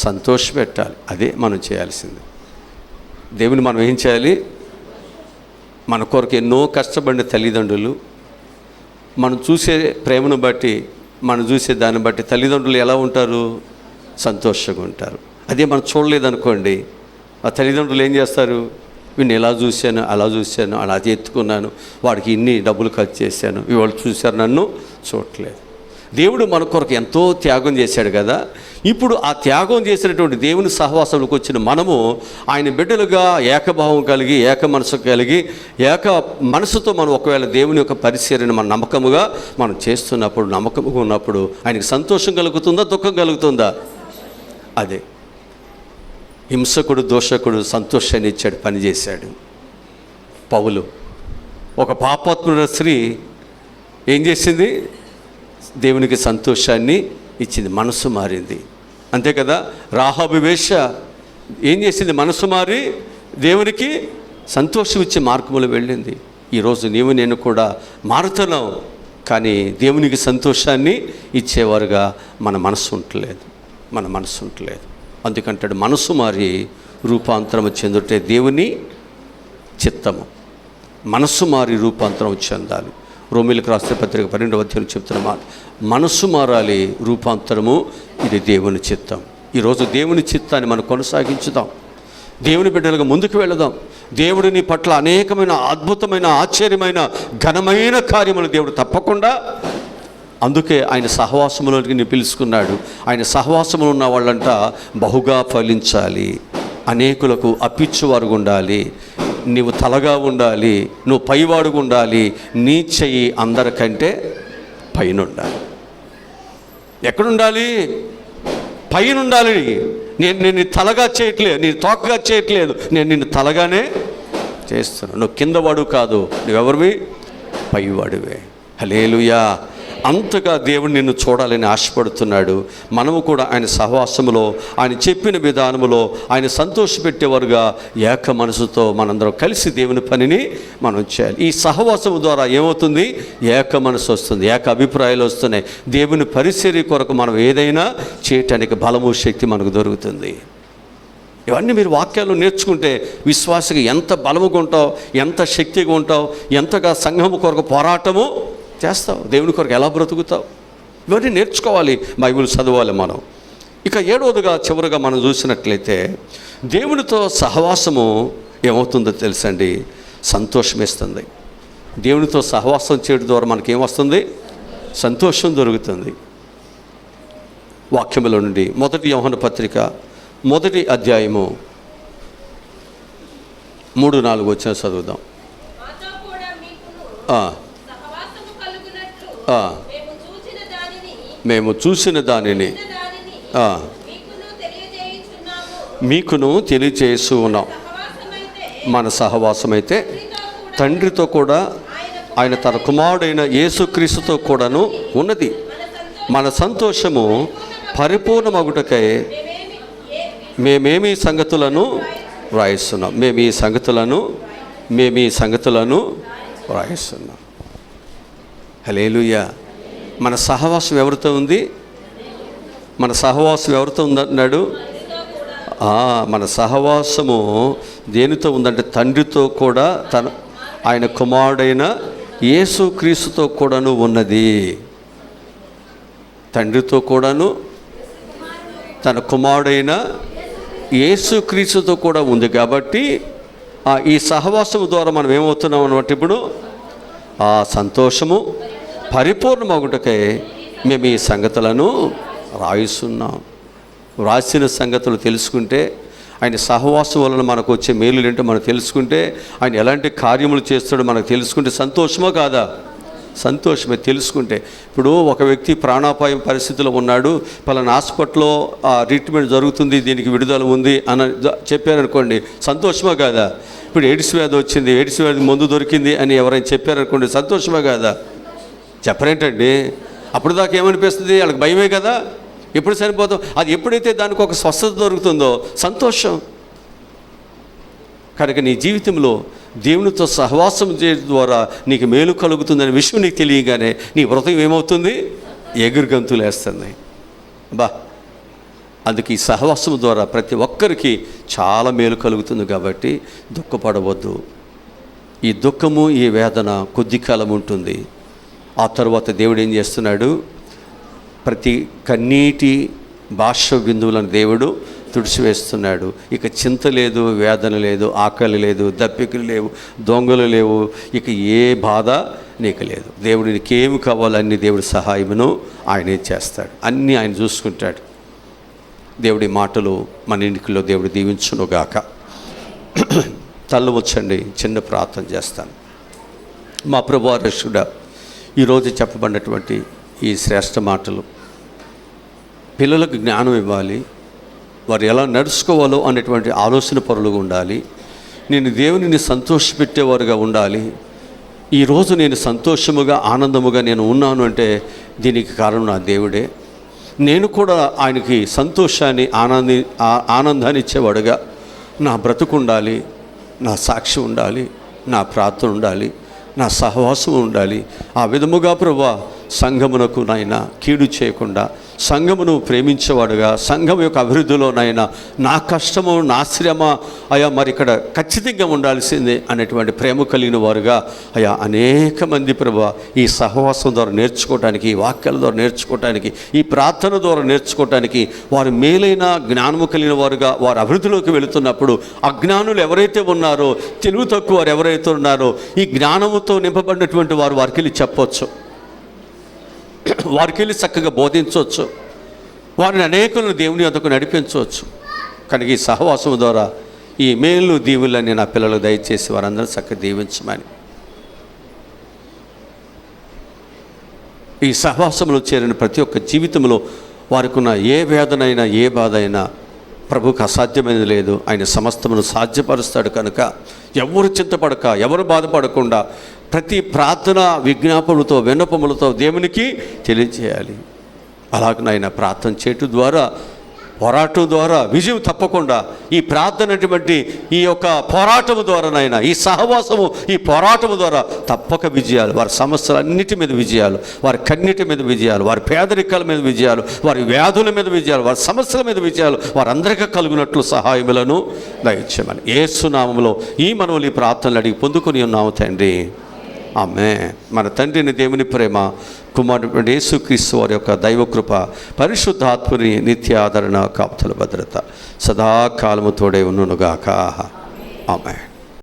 [SPEAKER 1] సంతోషపెట్టాలి. అదే మనం చేయాల్సింది. దేవుని మనం ఏం చేయాలి? మన కొరకు ఎన్నో కష్టపడిన తల్లిదండ్రులు, మనం చూసే ప్రేమను బట్టి, మనం చూసే దాన్ని బట్టి తల్లిదండ్రులు ఎలా ఉంటారు? సంతోషంగా ఉంటారు. అదే మనం చూడలేదనుకోండి, ఆ తల్లిదండ్రులు ఏం చేస్తారు? వీడిని ఎలా చూశాను, అలా చూశాను, అలా ఎత్తుకున్నాను, వాడికి ఇన్ని డబ్బులు ఖర్చు చేశాను, ఇవాళ చూశారు, నన్ను చూడట్లేదు. దేవుడు మన కొరకు ఎంతో త్యాగం చేశాడు కదా. ఇప్పుడు ఆ త్యాగం చేసినటువంటి దేవుని సహవాసంలోకి వచ్చిన మనము ఆయన బిడ్డలుగా ఏకభావం కలిగి, ఏక మనసు కలిగి, ఏక మనసుతో మనం ఒకవేళ దేవుని యొక్క పరిచర్యను మన నమ్మకముగా మనం చేస్తున్నప్పుడు, నమ్మకముగా ఉన్నప్పుడు ఆయనకి సంతోషం కలుగుతుందా, దుఃఖం కలుగుతుందా? అదే హింసకుడు, దోషకుడు సంతోషాన్ని ఇచ్చాడు, పనిచేశాడు. పౌలు ఒక పాపాత్ముడ స్త్రీ ఏం చేసింది? దేవునికి సంతోషాన్ని ఇచ్చింది, మనసు మారింది. అంతే కదా. రాహాబు వేశ్య ఏం చేసింది? మనసు మారి దేవునికి సంతోషం ఇచ్చే మార్గంలో వెళ్ళింది. ఈరోజు నీవు నేను కూడా మారుతున్నాం, కానీ దేవునికి సంతోషాన్ని ఇచ్చేవారుగా మన మనసు ఉండలేదు. అందుకంటాడు మనసు మారి రూపాంతరము చెందుటే దేవుని చిత్తము. మనస్సు మారి రూపాంతరం చెందాలి. రోమీలకు రాసిన పత్రిక 12వ అధ్యాయం చెప్తున్న మాట, మనస్సు మారాలి, రూపాంతరము ఇది దేవుని చిత్తం. ఈరోజు దేవుని చిత్తాన్ని మనం కొనసాగించుదాం, దేవుని బిడ్డలుగా ముందుకు వెళదాం. దేవుడు నీ పట్ల అనేకమైన అద్భుతమైన, ఆశ్చర్యమైన, ఘనమైన కార్యములు దేవుడు తప్పకుండా, అందుకే ఆయన సహవాసములోకి నీ పిలుచుకున్నాడు. ఆయన సహవాసములు ఉన్న వాళ్ళంట బహుగా ఫలించాలి, అనేకులకు అప్పిచ్చువారుగా ఉండాలి, నీవు తలగా ఉండాలి, నువ్వు పైవాడుగా ఉండాలి, నీ చెయ్యి అందరికంటే పైన ఉండాలి. ఎక్కడుండాలి? పైన ఉండాలి. నేను నిన్ను తలగా చేయట్లేదు, నేను తోకగా చేయట్లేదు, నేను నిన్ను తలగానే చేస్తున్నాను. నువ్వు కిందవాడు కాదు, నువ్వెవరివి? పైవాడివే. హల్లెలూయా. అంతగా దేవుడు నిన్ను చూడాలని ఆశపడుతున్నాడు. మనము కూడా ఆయన సహవాసములో, ఆయన చెప్పిన విధానములో ఆయన సంతోషపెట్టేవారుగా ఏక మనసుతో మనందరం కలిసి దేవుని పనిని మనం చేయాలి. ఈ సహవాసము ద్వారా ఏమవుతుంది? ఏక మనసు వస్తుంది, ఏక అభిప్రాయాలు వస్తున్నాయి. దేవుని పరిచర్య కొరకు మనం ఏదైనా చేయటానికి బలము, శక్తి మనకు దొరుకుతుంది. ఇవన్నీ మీరు వాక్యాలు నేర్చుకుంటే విశ్వాసకి ఎంత బలముగా ఉంటావు, ఎంత శక్తిగా ఉంటావు, ఎంతగా సంఘము కొరకు పోరాటము చేస్తావు, దేవుని కొరకు ఎలా బ్రతుకుతావు, ఇవన్నీ నేర్చుకోవాలి, బైబిల్ చదవాలి మనం. ఇక 7వదిగా చివరిగా మనం చూసినట్లయితే దేవునితో సహవాసము ఏమవుతుందో తెలుసండి? సంతోషం ఇస్తుంది. దేవునితో సహవాసం చేయడం ద్వారా మనకి ఏమొస్తుంది? సంతోషం దొరుకుతుంది. వాక్యముల నుండి 1 యోహాను పత్రిక 1వ అధ్యాయము 3-4 వచ్చిన చదువుదాం. మేము చూసిన దానిని మీకును తెలియజేస్తూ ఉన్నాం. మన సహవాసమైతే తండ్రితో కూడా ఆయన తన కుమారుడైన యేసుక్రీస్తుతో కూడాను ఉన్నది. మన సంతోషము పరిపూర్ణమగుటకై మేమేమి సంగతులను వ్రాయిస్తున్నాం. మేము ఈ సంగతులను వ్రాయిస్తున్నాం. హల్లెలూయా. మన సహవాసం ఎవరితో ఉంది? మన సహవాసం ఎవరితో ఉందన్నాడు? మన సహవాసము దేనితో ఉందంటే తండ్రితో కూడా ఆయన కుమారుడైన యేసుక్రీస్తుతో కూడాను ఉన్నది. తండ్రితో కూడాను తన కుమారుడైన యేసుక్రీస్తుతో కూడా ఉంది. కాబట్టి ఈ సహవాసము ద్వారా మనం ఏమవుతున్నాం అన్నమాట? ఇప్పుడు ఆ సంతోషము పరిపూర్ణమగుటకై మేము ఈ సంగతులను రాయిస్తున్నాం. వ్రాసిన సంగతులు తెలుసుకుంటే, ఆయన సహవాసం వలన మనకు వచ్చే మేలు ఏంటో మనం తెలుసుకుంటే, ఆయన ఎలాంటి కార్యములు చేస్తాడో మనకు తెలుసుకుంటే సంతోషమో కాదా? సంతోషమే. తెలుసుకుంటే ఇప్పుడు ఒక వ్యక్తి ప్రాణాపాయం పరిస్థితిలో ఉన్నాడు, పలానా హాస్పిటల్లో ట్రీట్మెంట్ జరుగుతుంది, దీనికి విడుదల ఉంది అని చెప్పారనుకోండి, సంతోషమా కాదా? ఇప్పుడు ఎయిడ్స్ వ్యాధి వచ్చింది, ఎయిడ్స్ వ్యాధి మందు దొరికింది అని ఎవరైనా చెప్పారనుకోండి, సంతోషమా కాదా? చెప్పరేంటండి? అప్పుడు దాకా ఏమనిపిస్తుంది? వాళ్ళకి భయమే కదా. ఎప్పుడు చనిపోతాం? అది ఎప్పుడైతే దానికి ఒక స్వస్థత దొరుకుతుందో సంతోషం. కనుక నీ జీవితంలో దేవునితో సహవాసం చేయడం ద్వారా నీకు మేలు కలుగుతుందనే విషయం నీకు తెలియగానే నీ హృదయం ఏమవుతుంది? ఎగురుగంతులు వేస్తుంది. అందుకే ఈ సహవాసం ద్వారా ప్రతి ఒక్కరికి చాలా మేలు కలుగుతుంది. కాబట్టి దుఃఖపడవద్దు. ఈ దుఃఖము, ఈ వేదన కొద్ది కాలం ఉంటుంది. ఆ తర్వాత దేవుడు ఏం చేస్తున్నాడు? ప్రతి కన్నీటి బాష్ప బిందువులను దేవుడు తుడిచివేస్తున్నాడు. ఇక చింత లేదు, వేదన లేదు, ఆకలి లేదు, దప్పికలు లేవు, దొంగలు లేవు, ఇక ఏ బాధ నీకు లేదు. దేవుడు నీకేమి కావాలన్నీ దేవుడి సహాయమును ఆయనే చేస్తాడు. అన్నీ ఆయన చూసుకుంటాడు. దేవుడి మాటలు మన ఇంటిలో దేవుడు దీవించునుగాక. తల్లు వచ్చండి, చిన్న ప్రార్థన చేస్తాను. మా ప్రభువా రక్షకుడా, ఈరోజు చెప్పబడినటువంటి ఈ శ్రేష్ఠ మాటలు పిల్లలకు జ్ఞానం ఇవ్వాలి, వారు ఎలా నడుచుకోవాలో అనేటువంటి ఆలోచన పరులుగా ఉండాలి. నేను దేవునిని సంతోషపెట్టేవారుగా ఉండాలి. ఈరోజు నేను సంతోషముగా ఆనందముగా నేను ఉన్నాను అంటే దీనికి కారణం నా దేవుడే. నేను కూడా ఆయనకి సంతోషాన్ని ఆనందాన్ని ఇచ్చేవాడుగా నా బ్రతుకు ఉండాలి, నా సాక్షి ఉండాలి, నా ప్రార్థన ఉండాలి, నా సహవాసం ఉండాలి. ఆ విధముగా ప్రభువా సంఘమునకు నాయన కీడు చేయకుండా, సంఘమును ప్రేమించేవాడుగా, సంఘం యొక్క అభివృద్ధిలో నాయన నా కష్టము, నా శ్రమ అయా మరి ఇక్కడ ఖచ్చితంగా ఉండాల్సిందే అనేటువంటి ప్రేమ కలిగిన వారుగా అయా అనేక మంది ప్రభువా ఈ సహవాసం ద్వారా నేర్చుకోవటానికి, ఈ వాక్యాల ద్వారా నేర్చుకోవటానికి, ఈ ప్రార్థన ద్వారా నేర్చుకోవటానికి వారు మేలైన జ్ఞానము కలిగిన వారుగా వారు అభివృద్ధిలోకి వెళుతున్నప్పుడు అజ్ఞానులు ఎవరైతే ఉన్నారో, తెలివి తక్కువ వారు ఎవరైతే ఉన్నారో, ఈ జ్ఞానముతో నింపబడినటువంటి వారు వారికి వెళ్ళి చెప్పొచ్చు, వారికి వెళ్ళి చక్కగా బోధించవచ్చు, వారిని అనేకులను దేవుని వద్దకు నడిపించవచ్చు. కనుక ఈ సహవాసం ద్వారా ఈ మేలు దీవులని నా పిల్లలకు దయచేసి వారందరూ చక్కగా దీవించమని, ఈ సహవాసంలో చేరిన ప్రతి ఒక్క జీవితంలో వారికి ఉన్న ఏ వేదనైనా, ఏ బాధ అయినా ప్రభువుకు అసాధ్యమైనది లేదు. ఆయన సమస్తమును సాధ్యపరుస్తాడు. కనుక ఎవరు చింతపడక, ఎవరు బాధపడకుండా ప్రతి ప్రార్థన విజ్ఞాపనలతో, విన్నపములతో దేవునికి తెలియజేయాలి. అలాగనైనా ప్రార్థన చేయటం ద్వారా, పోరాటం ద్వారా విజయం తప్పకుండా, ఈ ప్రార్థన అటువంటి ఈ యొక్క పోరాటము ద్వారానైనా, ఈ సహవాసము, ఈ పోరాటము ద్వారా తప్పక విజయాలు, వారి సమస్యలన్నిటి మీద విజయాలు, వారి కన్నిటి మీద విజయాలు, వారి పేదరికాల మీద విజయాలు, వారి వ్యాధుల మీద విజయాలు, వారి సమస్యల మీద విజయాలు వారందరికీ కలుగునట్లు సహాయములను దయచేయమని యేసు నామములో ఈ మనవులు ఈ ప్రార్థనలు అడిగి పొందుకొని ఉన్నాము తండ్రి. ఆమేన్. మన తండ్రిని దేవుని ప్రేమ, కుమారుడు యేసుక్రీస్తు వారి యొక్క దైవకృప, పరిశుద్ధాత్మని నిత్య ఆదరణ, కాపుదల, భద్రత సదాకాలము తోడే ఉండునుగాక. ఆమేన్.